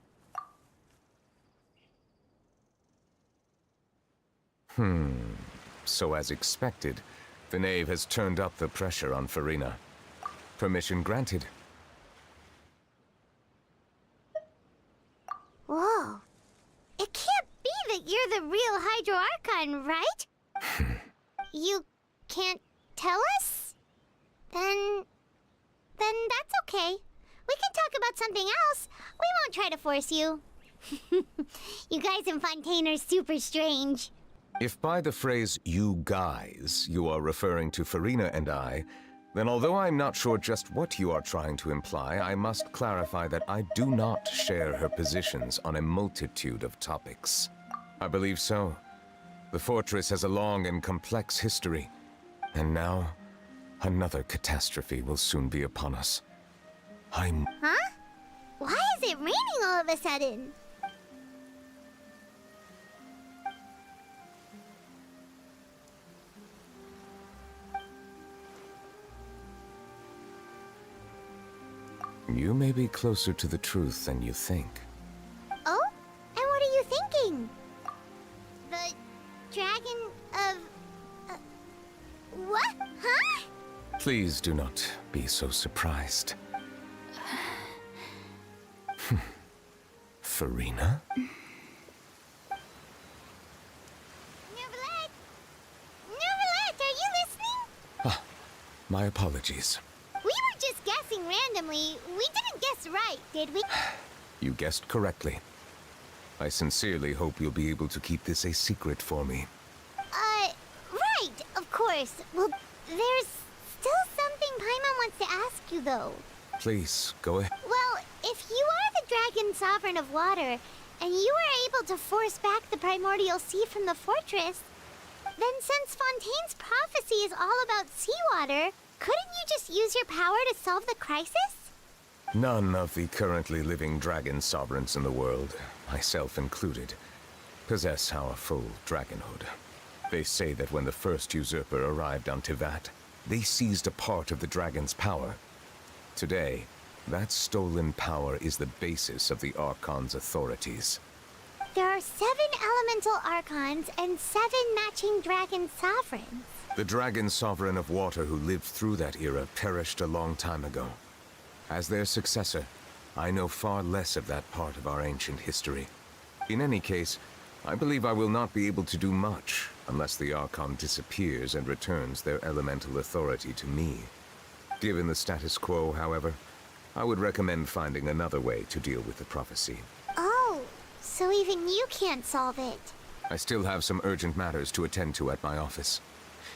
So as expected, the Knave has turned up the pressure on Furina. Permission granted. Whoa. It can't be that you're the real Hydro Archon, right? You can't tell us? Then that's okay. We can talk about something else. We won't try to force you. You guys in Fontaine are super strange. If by the phrase, you guys, you are referring to Furina and I, then although I'm not sure just what you are trying to imply, I must clarify that I do not share her positions on a multitude of topics. I believe so. The fortress has a long and complex history, and now another catastrophe will soon be upon us. Huh? Why is it raining all of a sudden? You may be closer to the truth than you think. Oh? And what are you thinking? The dragon of... what? Huh? Please do not be so surprised. Furina? Neuvillette! Neuvillette, are you listening? My apologies. We were just guessing randomly. We didn't guess right, did we? You guessed correctly. I sincerely hope you'll be able to keep this a secret for me. Right, of course. Well, there's still something Paimon wants to ask you, though. Please, go ahead. Well, if you are the Dragon Sovereign of Water, and you were able to force back the Primordial Sea from the fortress, then since Fontaine's prophecy is all about seawater, couldn't you just use your power to solve the crisis? None of the currently living dragon sovereigns in the world, myself included, possess our full dragonhood. They say that when the first usurper arrived on Tivat, they seized a part of the dragon's power. Today, that stolen power is the basis of the Archon's authorities. There are 7 elemental Archons and 7 matching Dragon Sovereigns. The dragon sovereign of water who lived through that era perished a long time ago. As their successor, I know far less of that part of our ancient history. In any case, I believe I will not be able to do much unless the Archon disappears and returns their elemental authority to me. Given the status quo, however, I would recommend finding another way to deal with the prophecy. Oh, so even you can't solve it. I still have some urgent matters to attend to at my office.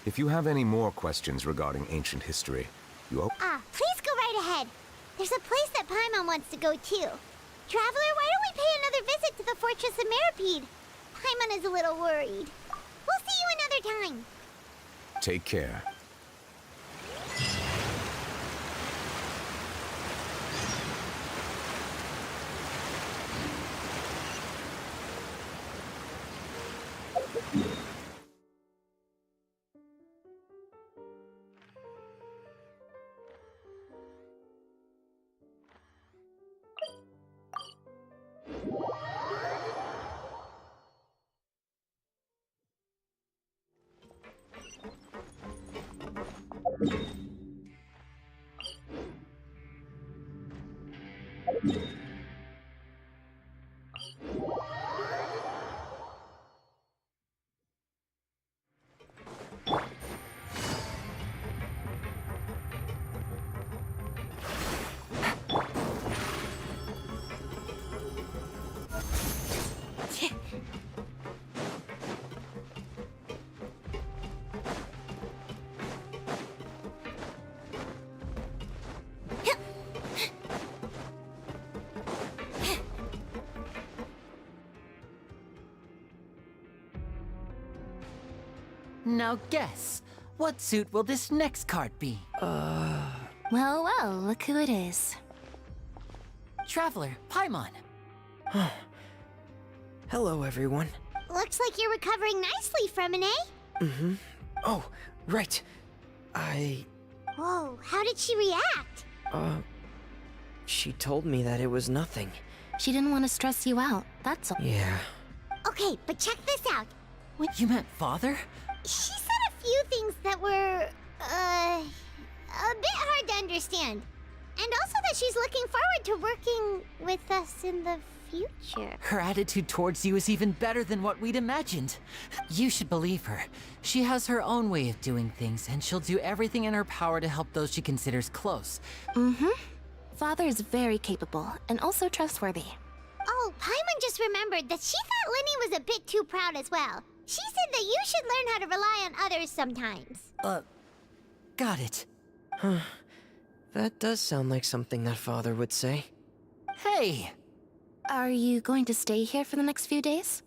If you have any more questions regarding ancient history, please go right ahead. There's a place that Paimon wants to go too. Traveler, why don't we pay another visit to the Fortress of Meropide? Paimon is a little worried. We'll see you another time. Take care. Now guess, what suit will this next card be? Well, well, look who it is. Traveler, Paimon. Hello, everyone. Looks like you're recovering nicely from an A. Mm-hmm. Oh, right. Whoa, how did she react? She told me that it was nothing. She didn't want to stress you out, that's all. Yeah. Okay, but check this out. What, you meant father? She said a few things that were, a bit hard to understand. And also that she's looking forward to working with us in the future. Her attitude towards you is even better than what we'd imagined. You should believe her. She has her own way of doing things, and she'll do everything in her power to help those she considers close. Mm-hmm. Father is very capable, and also trustworthy. Oh, Paimon just remembered that she thought Lyney was a bit too proud as well. She said that you should learn how to rely on others sometimes. Got it. Huh. That does sound like something that Father would say. Hey! Are you going to stay here for the next few days?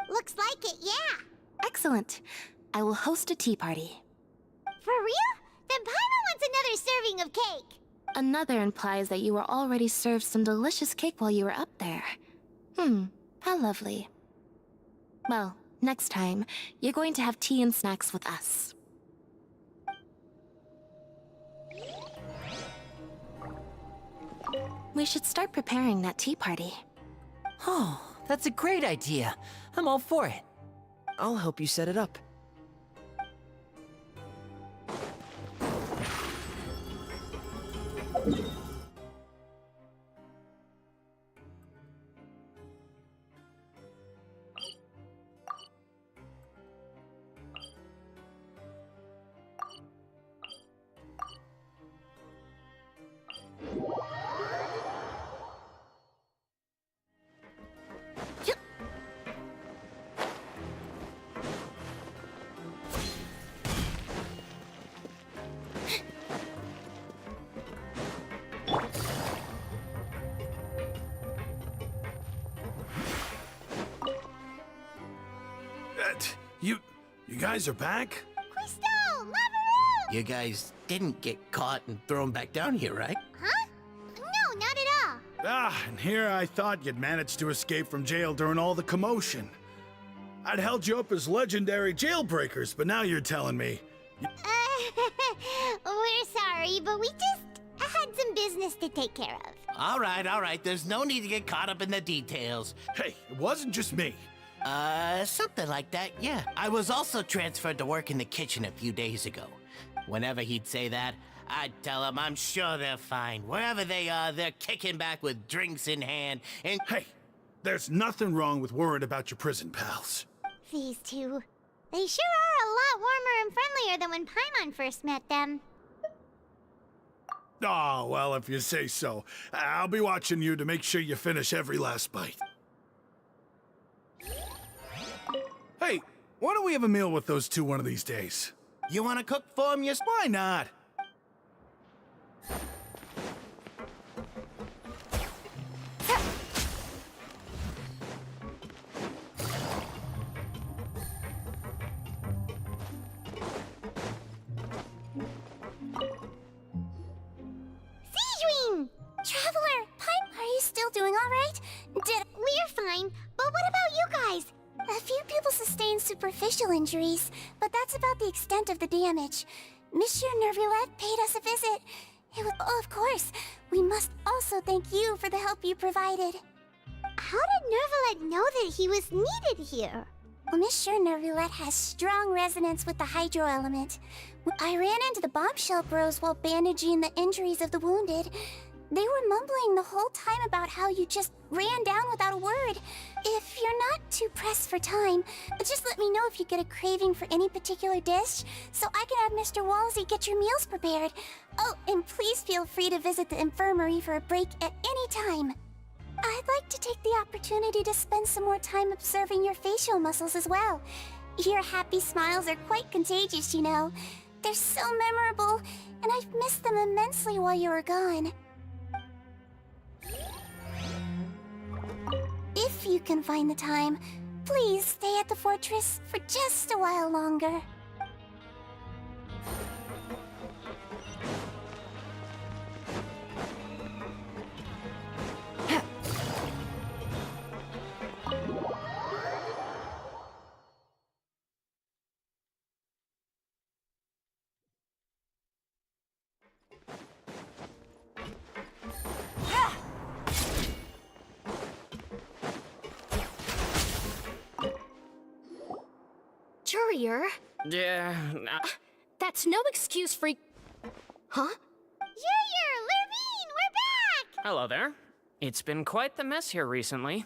Looks like it, yeah. Excellent. I will host a tea party. For real? Then Paimon wants another serving of cake. Another implies that you were already served some delicious cake while you were up there. How lovely. Well, next time, you're going to have tea and snacks with us. We should start preparing that tea party. Oh, that's a great idea. I'm all for it. I'll help you set it up. You guys are back? Crystal! Mavaroo! You guys didn't get caught and thrown back down here, right? Huh? No, not at all. And here I thought you'd managed to escape from jail during all the commotion. I'd held you up as legendary jailbreakers, but now you're telling me... We're sorry, but we just had some business to take care of. All right. There's no need to get caught up in the details. Hey, it wasn't just me. Something like that, yeah. I was also transferred to work in the kitchen a few days ago. Whenever he'd say that, I'd tell him I'm sure they're fine. Wherever they are, they're kicking back with drinks in hand, and... Hey, there's nothing wrong with worrying about your prison pals. These two. They sure are a lot warmer and friendlier than when Paimon first met them. Oh, well, if you say so. I'll be watching you to make sure you finish every last bite. Hey, why don't we have a meal with those two one of these days? You want to cook for them? Why not? Traveler! Paimon, are you still doing all right? We're fine, but what about you guys? A few people sustained superficial injuries, but that's about the extent of the damage. Monsieur Neuvillette paid us a visit. It was, of course, we must also thank you for the help you provided. How did Neuvillette know that he was needed here? Well, Monsieur Neuvillette has strong resonance with the hydro element. I ran into the bombshell bros while bandaging the injuries of the wounded. They were mumbling the whole time about how you just ran down without a word. If you're not too pressed for time, just let me know if you get a craving for any particular dish, so I can have Mr. Walsey get your meals prepared. Oh, and please feel free to visit the infirmary for a break at any time. I'd like to take the opportunity to spend some more time observing your facial muscles as well. Your happy smiles are quite contagious, you know. They're so memorable, and I've missed them immensely while you were gone. If you can find the time, please stay at the fortress for just a while longer. superior. Yeah. That's no excuse for... Huh? Yer, Lurvine, we're back! Hello there. It's been quite the mess here recently.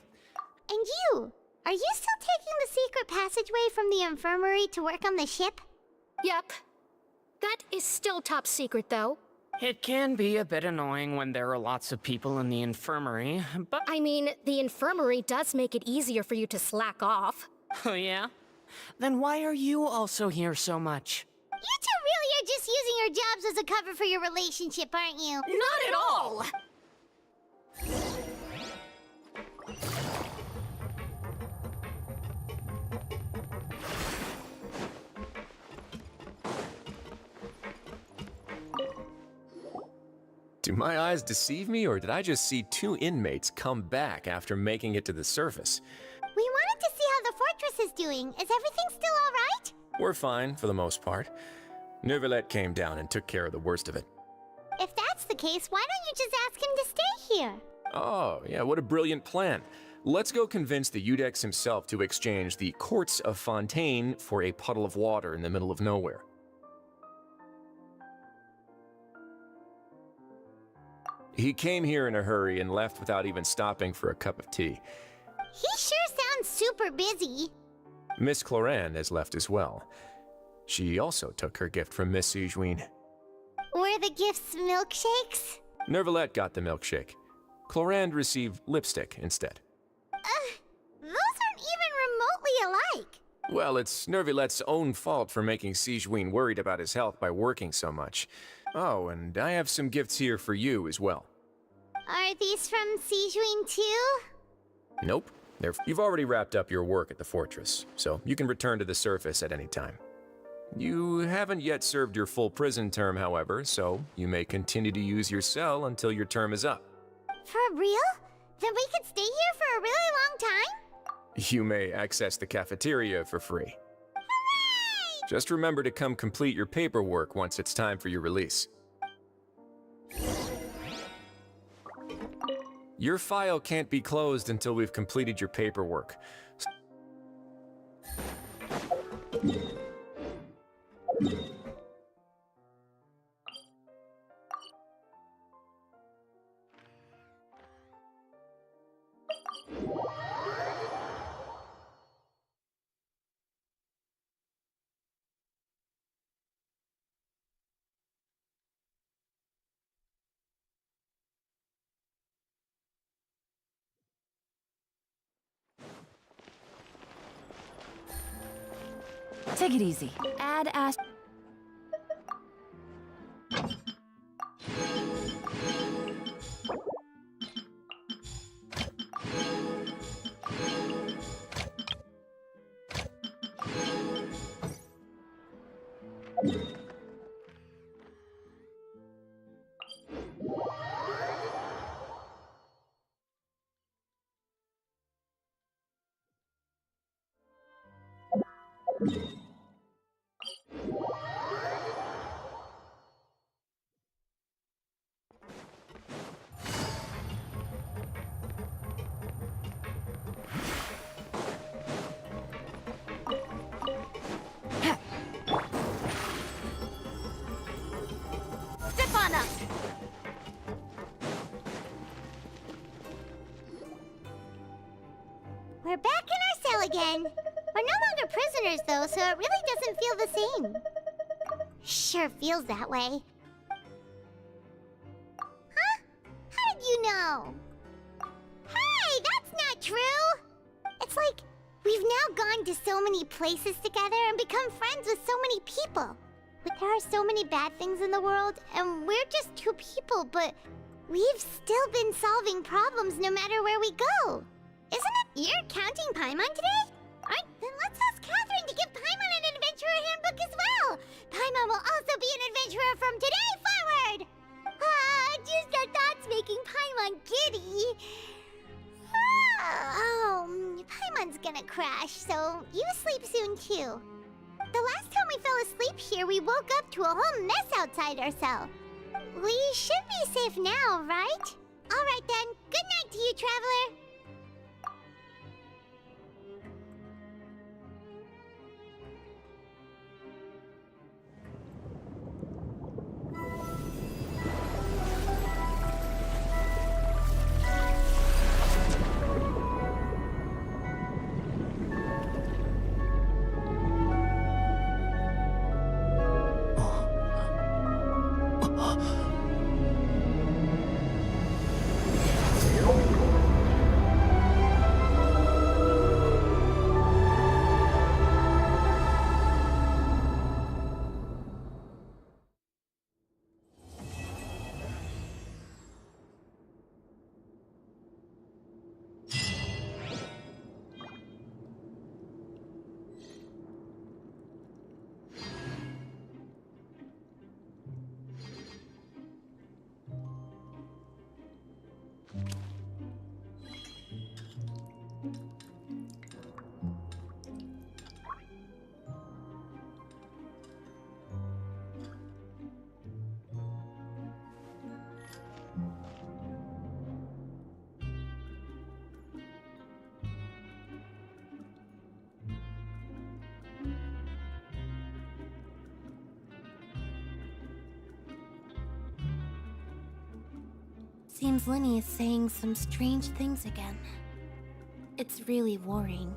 And you? Are you still taking the secret passageway from the infirmary to work on the ship? Yep. That is still top secret, though. It can be a bit annoying when there are lots of people in the infirmary, but... I mean, the infirmary does make it easier for you to slack off. Oh, yeah? Then why are you also here so much? You two really are just using your jobs as a cover for your relationship, aren't you? Not at all! Do my eyes deceive me, or did I just see two inmates come back after making it to the surface? We wanted to see how the fortress is doing. Is everything still all right? We're fine, for the most part. Neuvillette came down and took care of the worst of it. If that's the case, why don't you just ask him to stay here? Oh, yeah, what a brilliant plan. Let's go convince the Udex himself to exchange the Courts of Fontaine for a puddle of water in the middle of nowhere. He came here in a hurry and left without even stopping for a cup of tea. He sure sounds super busy. Miss Cloran has left as well. She also took her gift from Miss Sigewinne. Were the gifts milkshakes? Neuvillette got the milkshake. Cloran received lipstick instead. Those aren't even remotely alike. Well, it's Neuvillette's own fault for making Sigewinne worried about his health by working so much. Oh, and I have some gifts here for you as well. Are these from Sigewinne too? Nope. You've already wrapped up your work at the fortress, so you can return to the surface at any time. You haven't yet served your full prison term, however, so you may continue to use your cell until your term is up. For real? Then we could stay here for a really long time? You may access the cafeteria for free. Hooray! Just remember to come complete your paperwork once it's time for your release. Your file can't be closed until we've completed your paperwork. Take it easy. Add Ash. Step on up! We're back in our cell again. We're no longer prisoners, though, so it really doesn't feel the same. Sure feels that way. Huh? How did you know? Hey, that's not true! It's like we've now gone to so many places together and become friends with so many people. But there are so many bad things in the world, and we're just two people, but we've still been solving problems no matter where we go. Isn't it you're counting Paimon today? Then let's ask Catherine to give Paimon an adventurer handbook as well. Paimon will also be an adventurer from today forward. Just our thoughts making Paimon giddy. Paimon's gonna crash, so you sleep soon too. The last time we fell asleep here, we woke up to a whole mess outside our cell. We should be safe now, right? All right then. Good night to you, Traveler. Seems Lenny is saying some strange things again. It's really worrying.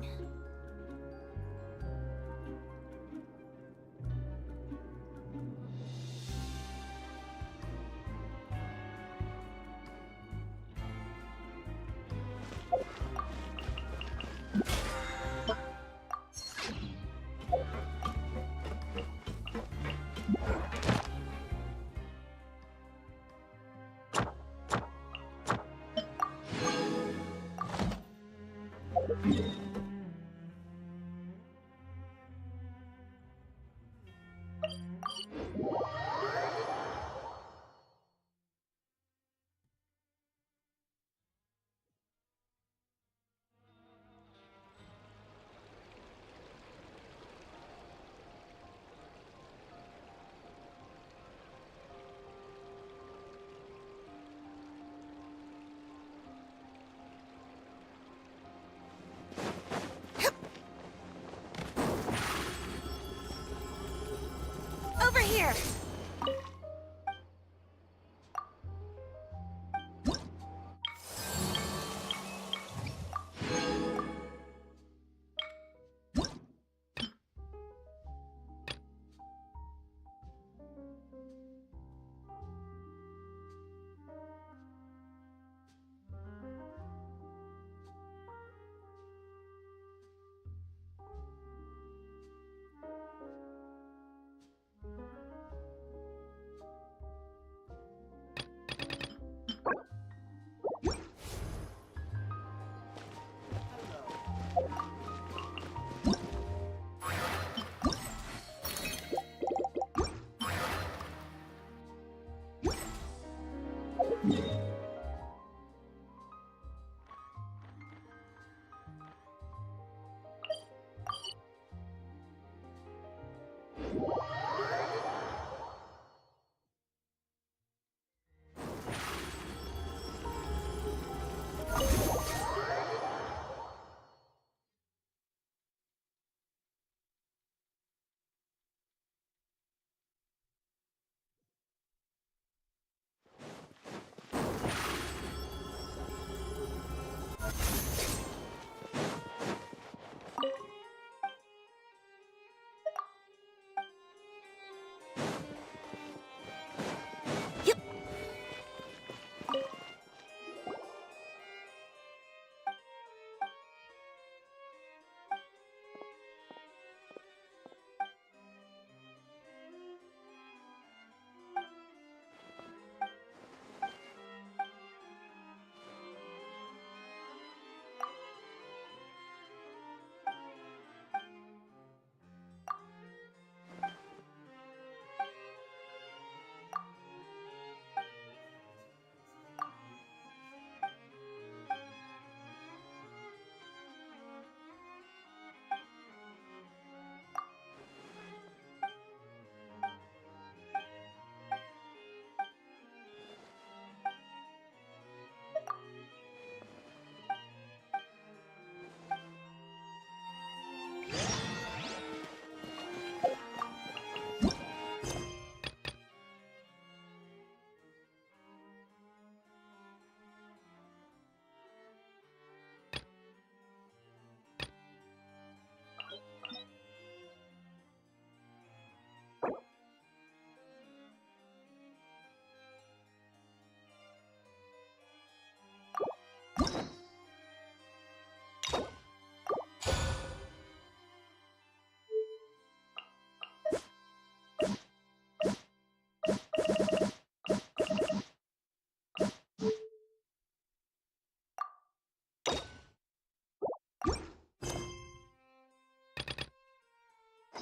Over here!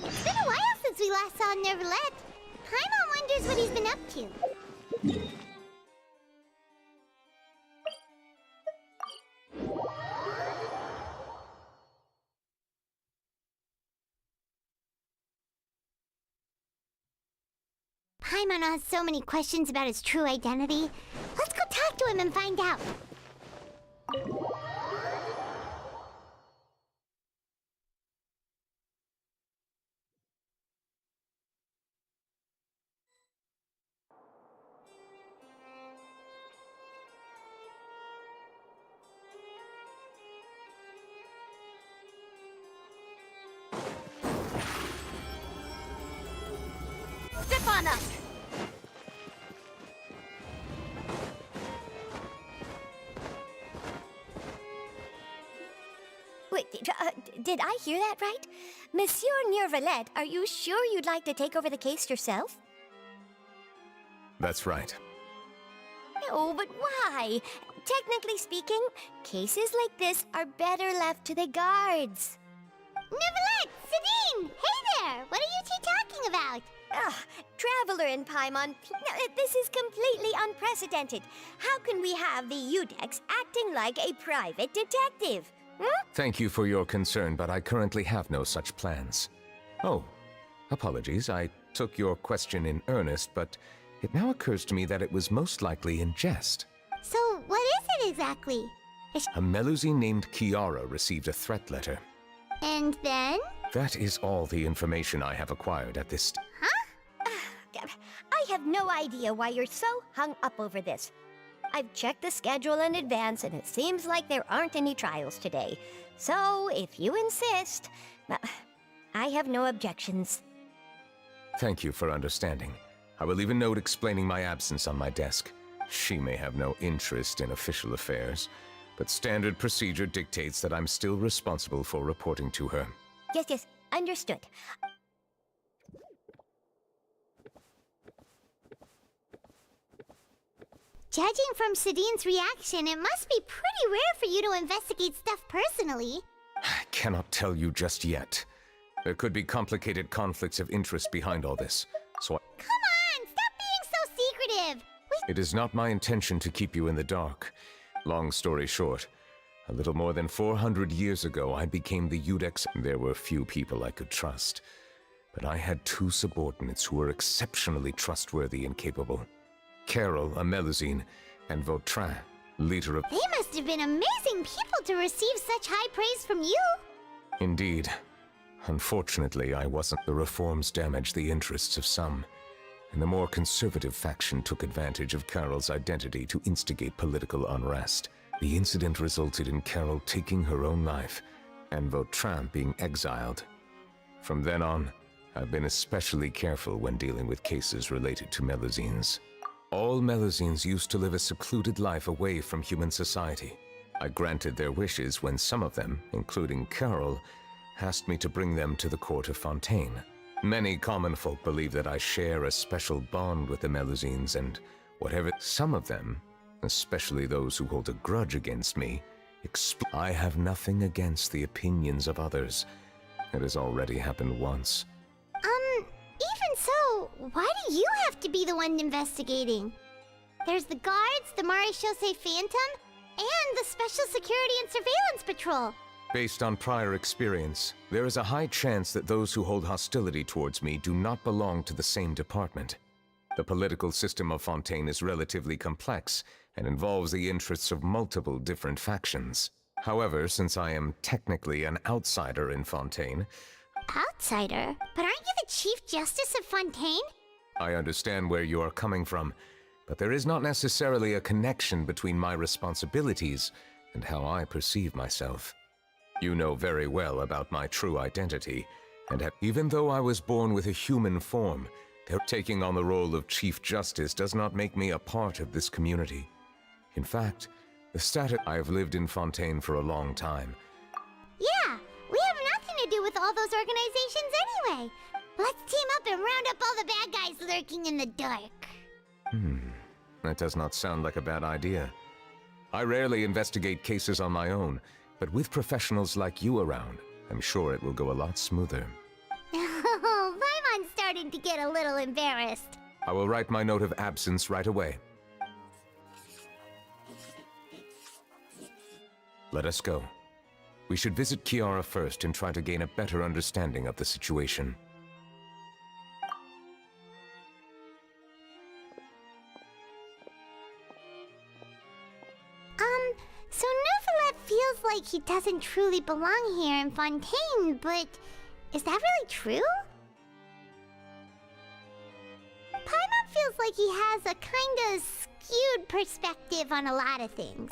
It's been a while since we last saw Neverlet. Paimon wonders what he's been up to. Paimon has so many questions about his true identity. Let's go talk to him and find out. on us! Wait, did I hear that right? Monsieur Neuvillette, are you sure you'd like to take over the case yourself? That's right. No, but why? Technically speaking, cases like this are better left to the guards. Neuvillette! Sabine! Hey there! What are you two talking about? Traveler in Paimon, this is completely unprecedented. How can we have the Udex acting like a private detective? Thank you for your concern, but I currently have no such plans. Oh, apologies. I took your question in earnest, but it now occurs to me that it was most likely in jest. So, what is it exactly? A Melusine named Kiara received a threat letter. And then? That is all the information I have acquired at this I have no idea why you're so hung up over this. I've checked the schedule in advance, and it seems like there aren't any trials today. So, if you insist, I have no objections. Thank you for understanding. I will leave a note explaining my absence on my desk. She may have no interest in official affairs, but standard procedure dictates that I'm still responsible for reporting to her. Yes, understood. Judging from Sadine's reaction, it must be pretty rare for you to investigate stuff personally. I cannot tell you just yet. There could be complicated conflicts of interest behind all this, so Come on! Stop being so secretive! It is not my intention to keep you in the dark. Long story short, a little more than 400 years ago, I became the Udex. There were few people I could trust, but I had two subordinates who were exceptionally trustworthy and capable. Carol, a Melusine, and Vautrin, leader of... They must have been amazing people to receive such high praise from you! Indeed. Unfortunately, I wasn't. The reforms damaged the interests of some, and the more conservative faction took advantage of Carol's identity to instigate political unrest. The incident resulted in Carol taking her own life, and Vautrin being exiled. From then on, I've been especially careful when dealing with cases related to Melusines. All Melusines used to live a secluded life away from human society. I granted their wishes when some of them, including Carol, asked me to bring them to the court of Fontaine. Many common folk believe that I share a special bond with the Melusines, and whatever some of them, especially those who hold a grudge against me, I have nothing against the opinions of others. It has already happened once. Even so, why do you have to be the one investigating? There's the guards, the Maréchaussée Phantom, and the Special Security and Surveillance Patrol. Based on prior experience, there is a high chance that those who hold hostility towards me do not belong to the same department. The political system of Fontaine is relatively complex and involves the interests of multiple different factions. However, since I am technically an outsider in Fontaine... Outsider? But aren't you the Chief Justice of Fontaine? I understand where you are coming from, but there is not necessarily a connection between my responsibilities and how I perceive myself. You know very well about my true identity, and even though I was born with a human form, taking on the role of Chief Justice does not make me a part of this community. In fact, the status I have lived in Fontaine for a long time. Yeah, we have nothing to do with all those organizations anyway. Let's team up and round up all the bad guys lurking in the dark. That does not sound like a bad idea. I rarely investigate cases on my own, but with professionals like you around, I'm sure it will go a lot smoother. Oh, Paimon's starting to get a little embarrassed. I will write my note of absence right away. Let us go. We should visit Kiara first and try to gain a better understanding of the situation. So Neuvillette feels like he doesn't truly belong here in Fontaine, but is that really true? Paimon feels like he has a kinda skewed perspective on a lot of things.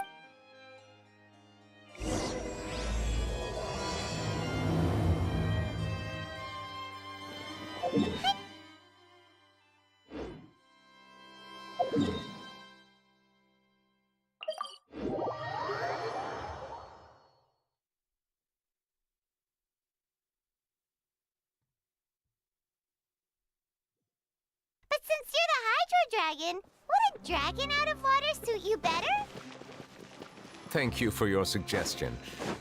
But since you're the Hydro Dragon, would a dragon out of water suit you better? Thank you for your suggestion.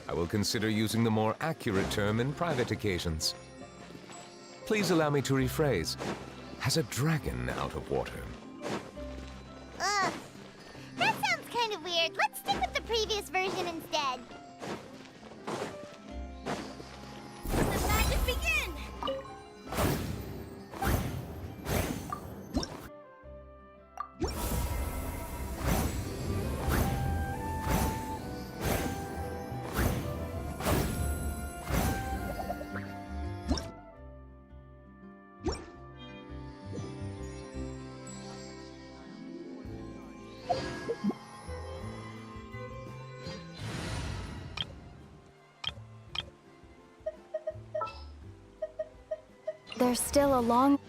I will consider using the more accurate term in private occasions. Please allow me to rephrase. Has a dragon out of water? Ugh. That sounds kind of weird. Let's stick with the previous version instead. Let the magic begin! There's still a long...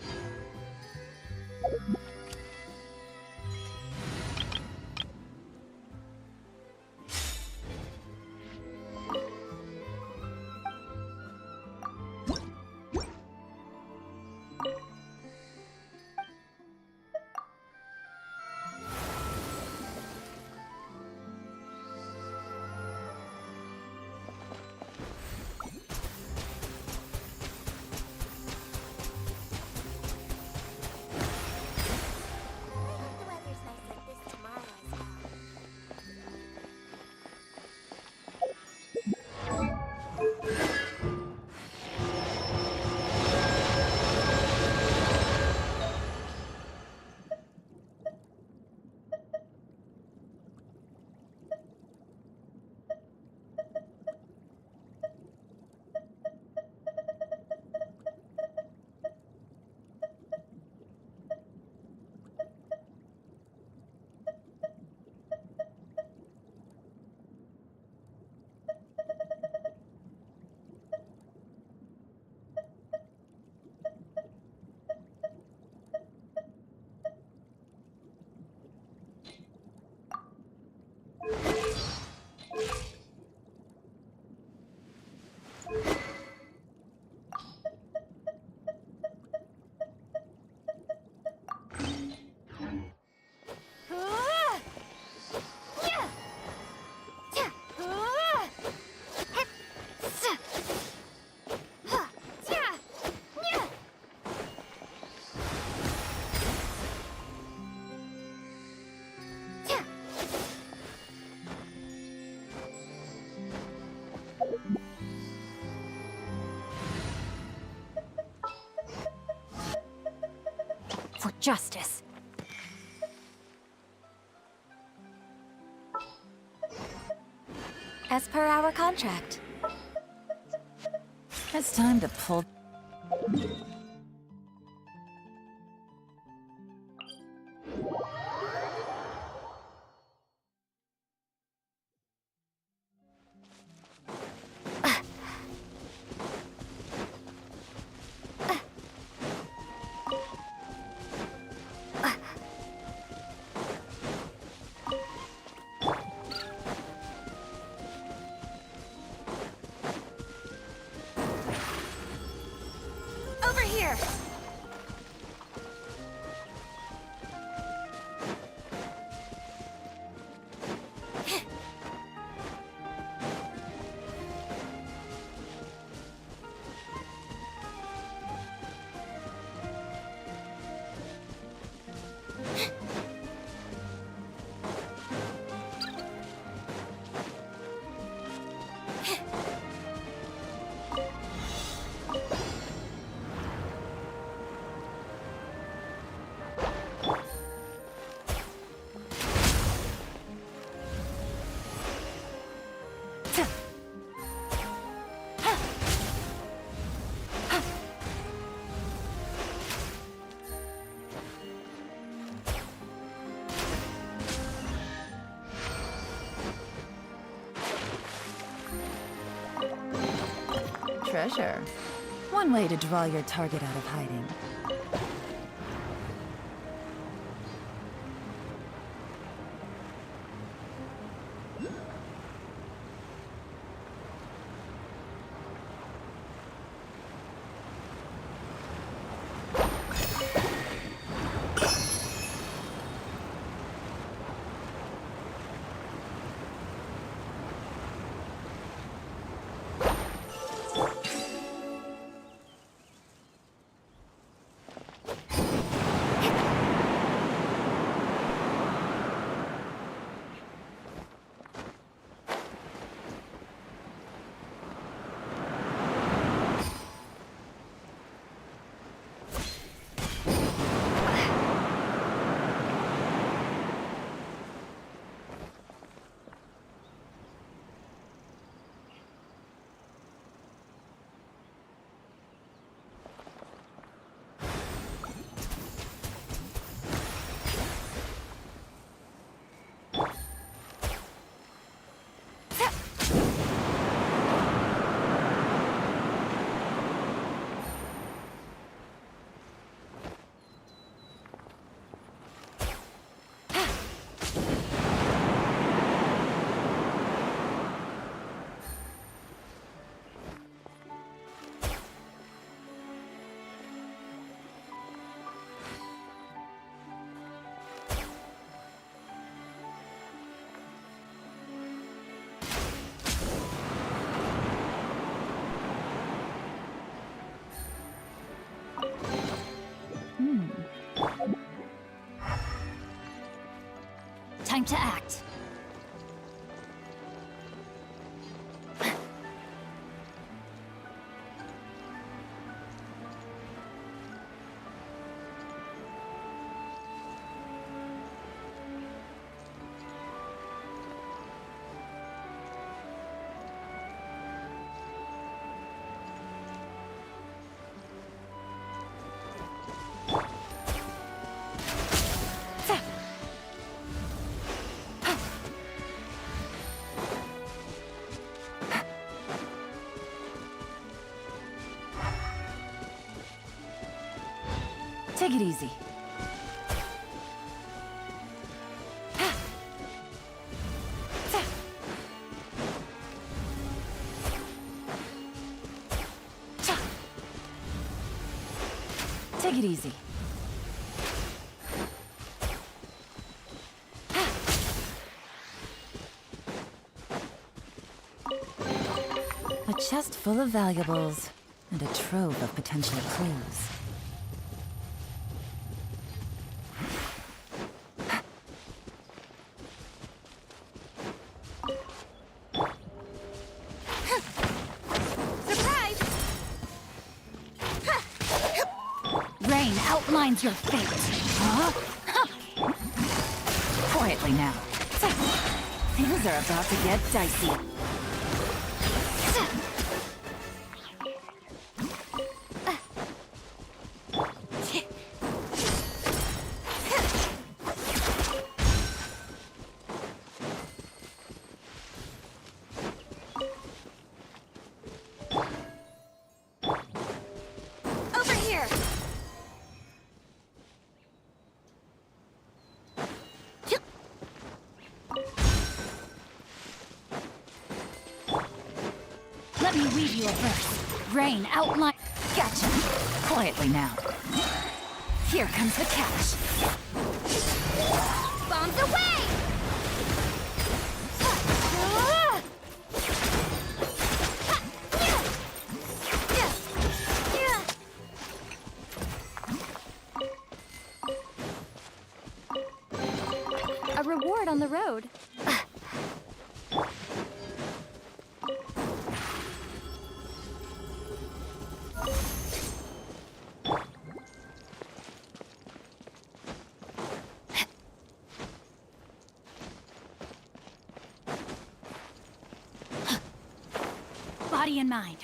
For justice. As per our contract. It's time to pull... Over here! Treasure. One way to draw your target out of hiding. Time to act. Take it easy. Take it easy. A chest full of valuables and a trove of potential clues. Rain outlines your fate. Huh? Quietly now. Things are about to get dicey. Over here. Let me weave you a verse. Rain outline. Gotcha. Quietly now. Here comes the catch. Bombs away! A reward on the road. Body and mind.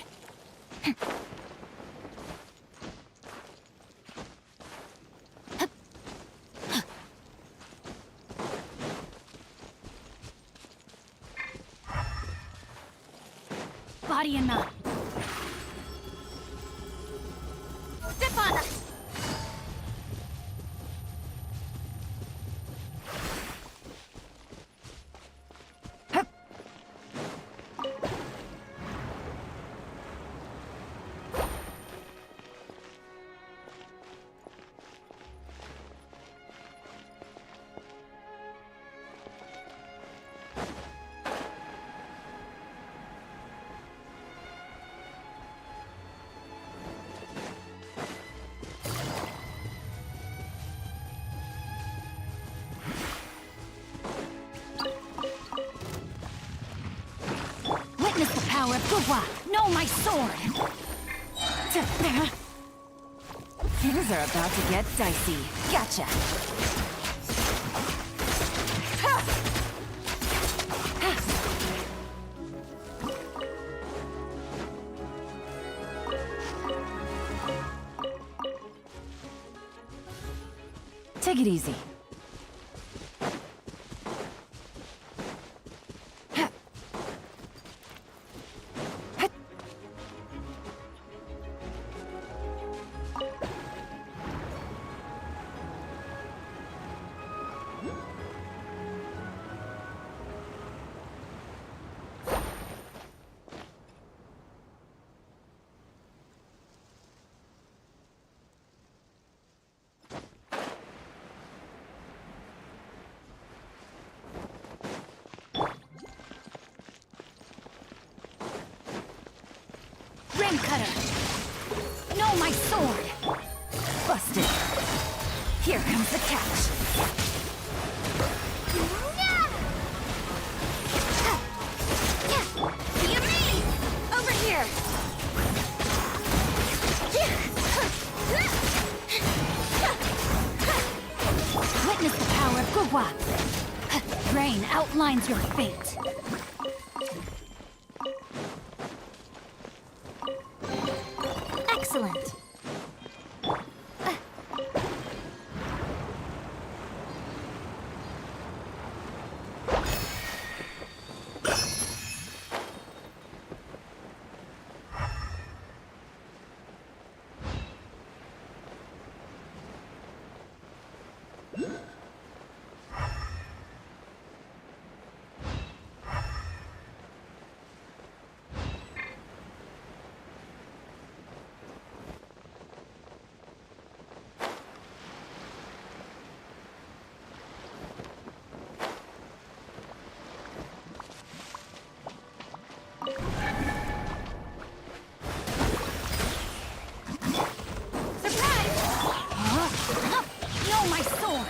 Body and mind. Step on us! Witness the power of Guhua! Know my sword! Things are about to get dicey. Gotcha. Take it easy. Ring cutter! Know my sword! Busted. Here comes the catch. No! line outlines your fate. Excellent. No, my sword!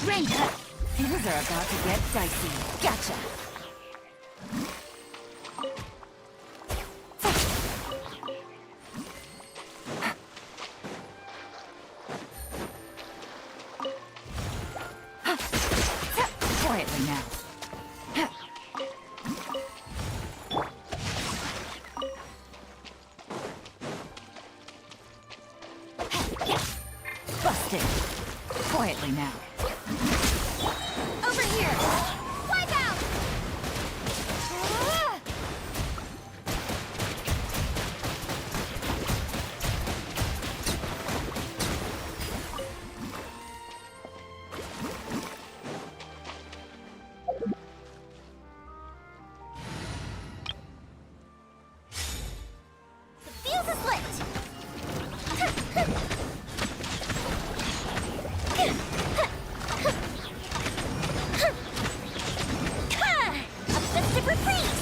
Renka! Things are about to get dicey. Gotcha! Quietly now. Busted. Quietly now. Over here! Wipe out! The fuse is lit! A festive reprise!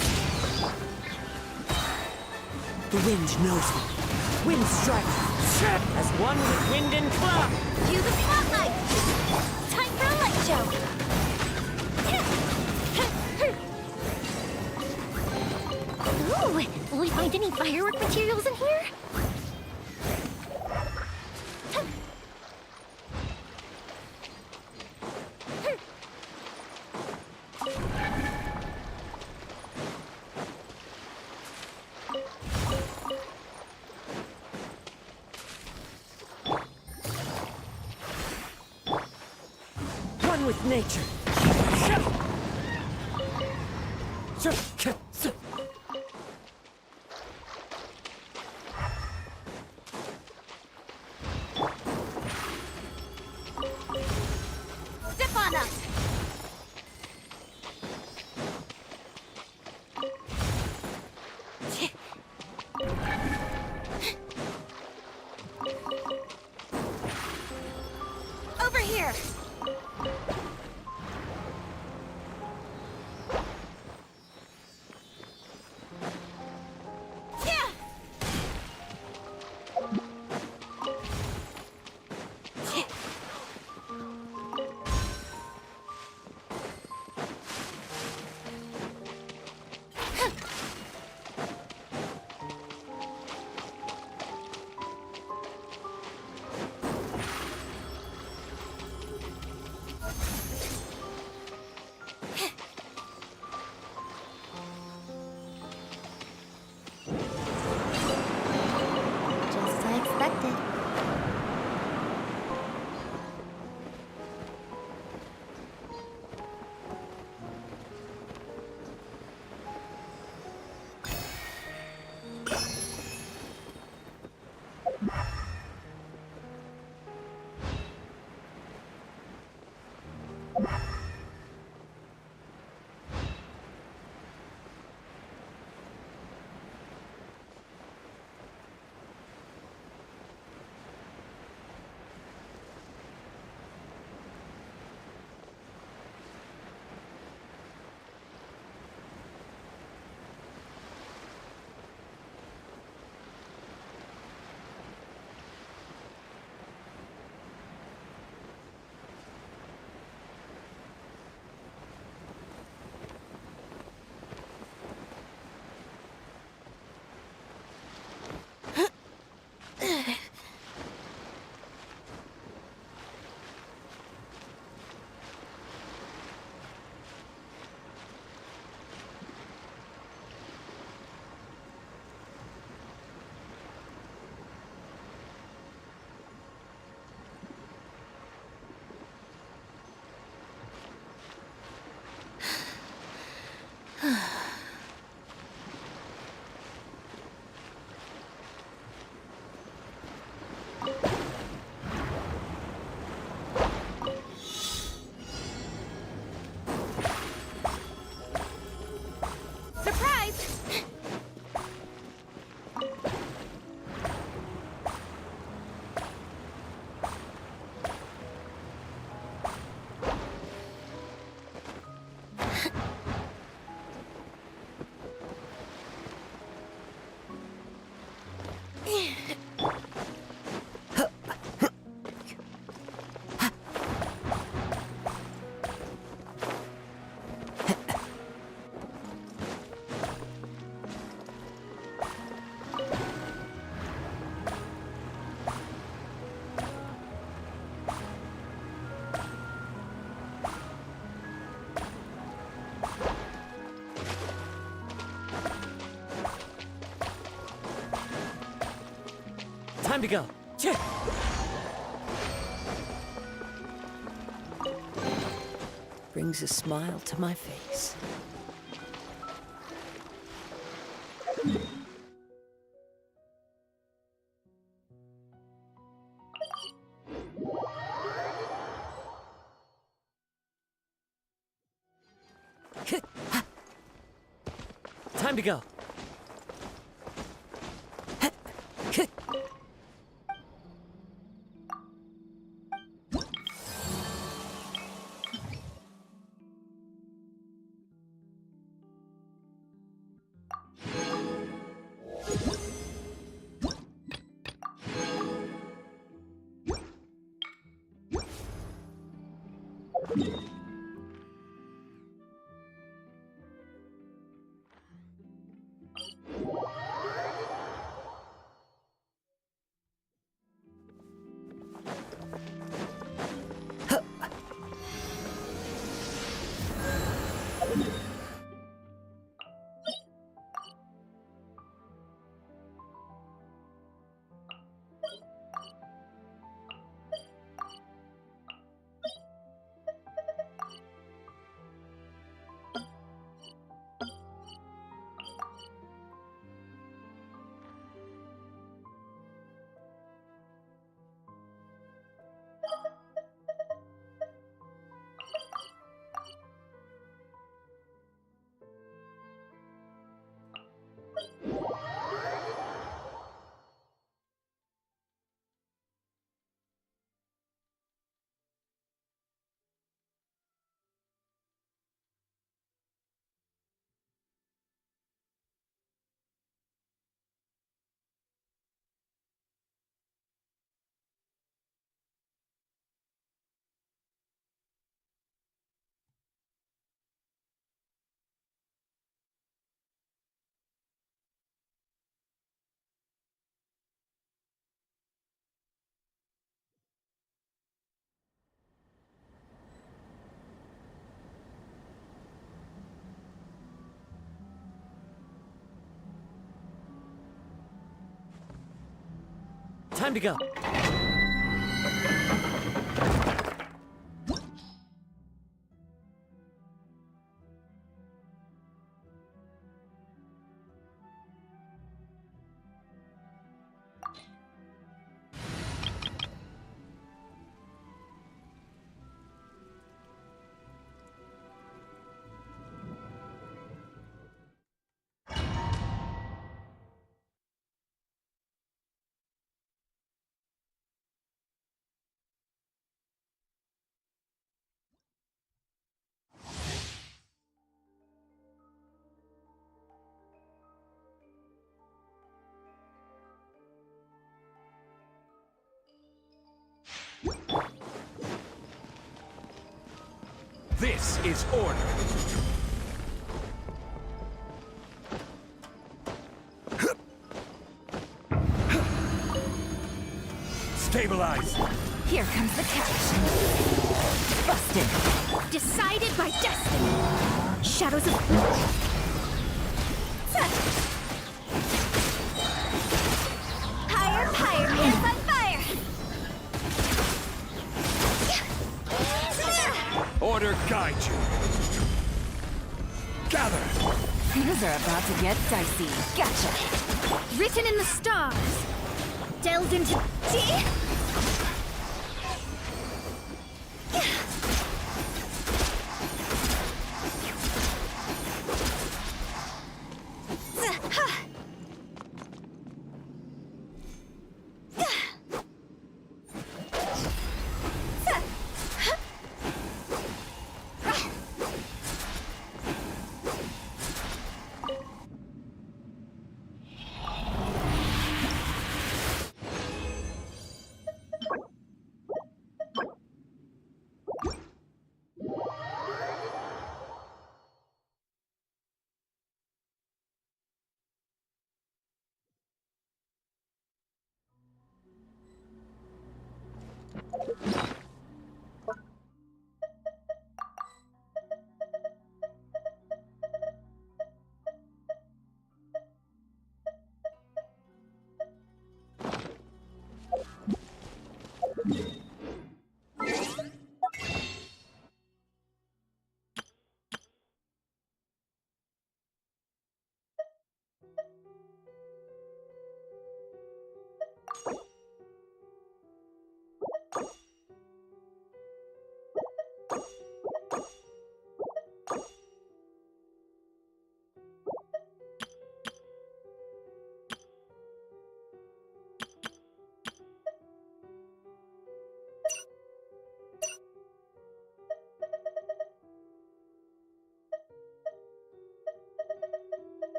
The wind knows me. Wind strike. As one with wind and claw. Cue the spotlight! Time for a light show! Ooh, will we find any firework materials in here? One with nature. Step on up! Over here! Surprise! Time to go. Chip. Brings a smile to my face. Time to go. Time to go. This is order. Stabilize. Here comes the catch. Busted. Decided by destiny. Shadows of... Higher, hands on fire! Order guide you. Gather. Things are about to get dicey. Gotcha. Written in the stars. Delved into... tea?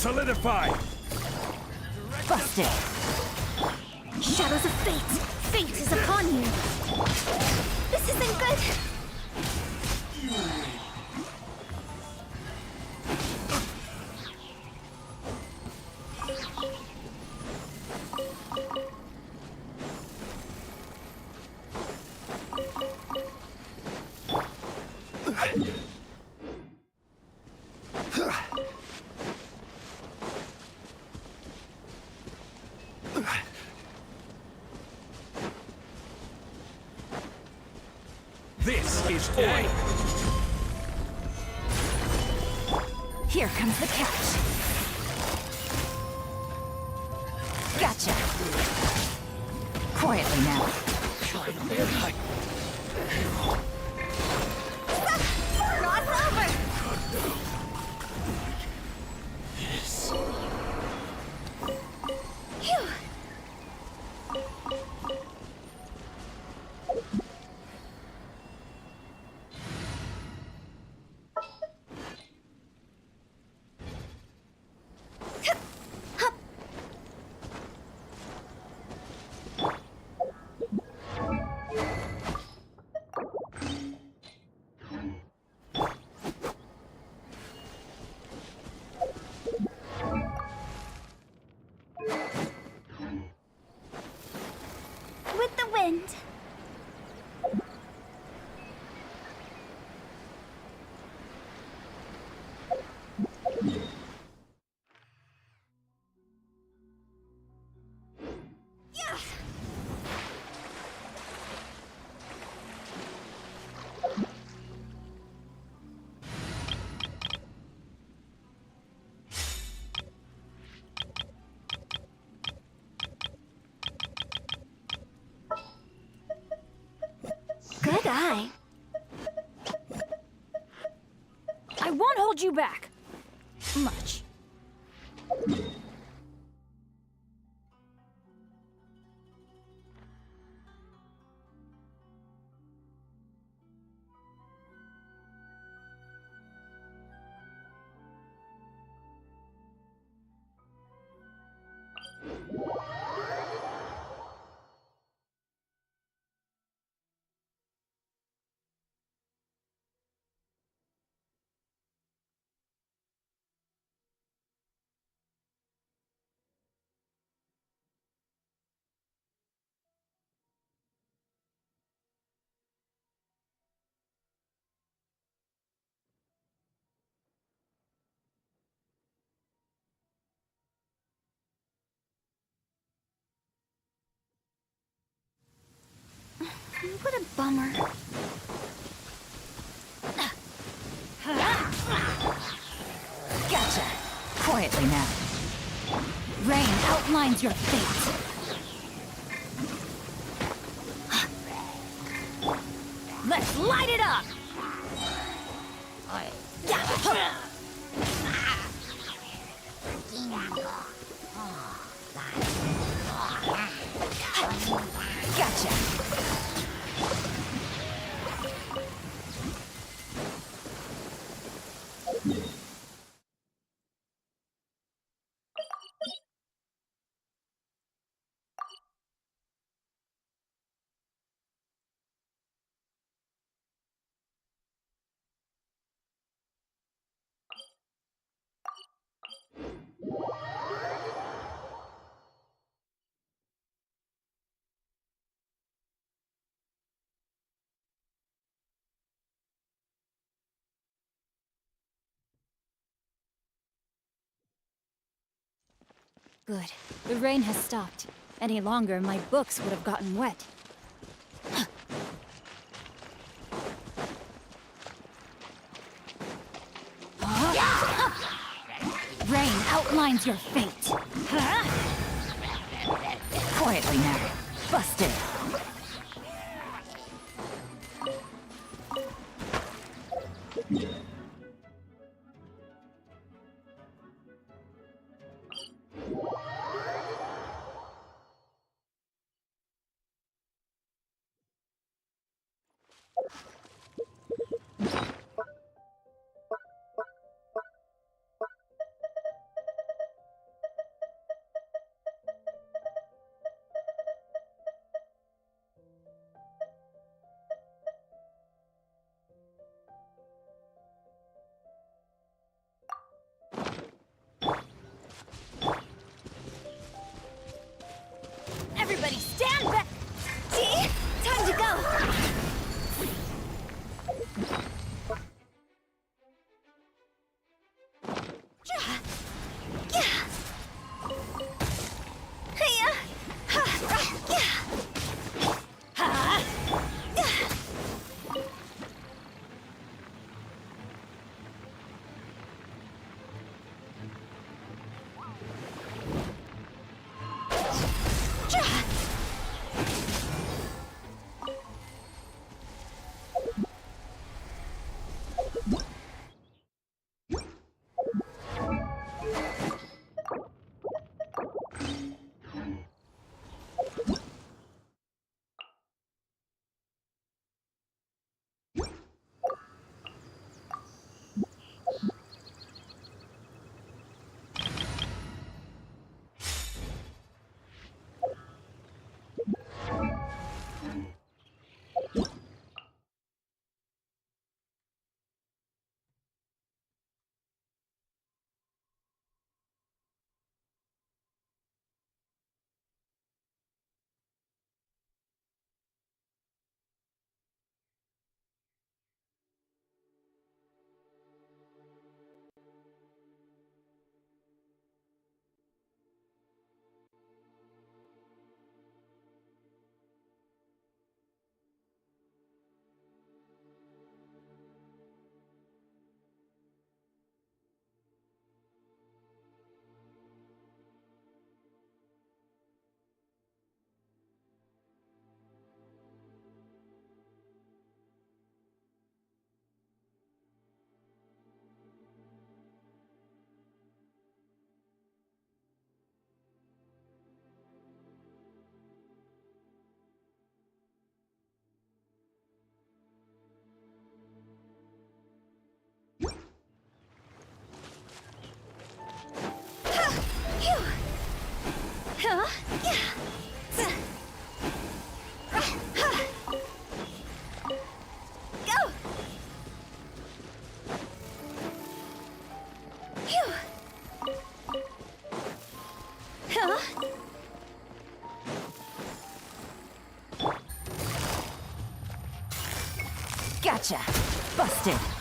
solidify! Busted! Shadows of fate! Fate is upon you! This isn't good! This is Oi! Here comes the catch. Gotcha. Quietly now. Cross over! Phew! With the wind. Yeah. Good eye. I won't hold you back. Much. What a bummer. Gotcha. Quietly now. Rain outlines your fate. Let's light it up! Gotcha. Good. The rain has stopped. Any longer, my books would have gotten wet. Rain outlines your fate. Quietly now. Busted. Everybody stand back! See? Time to go! Gotcha! Busted!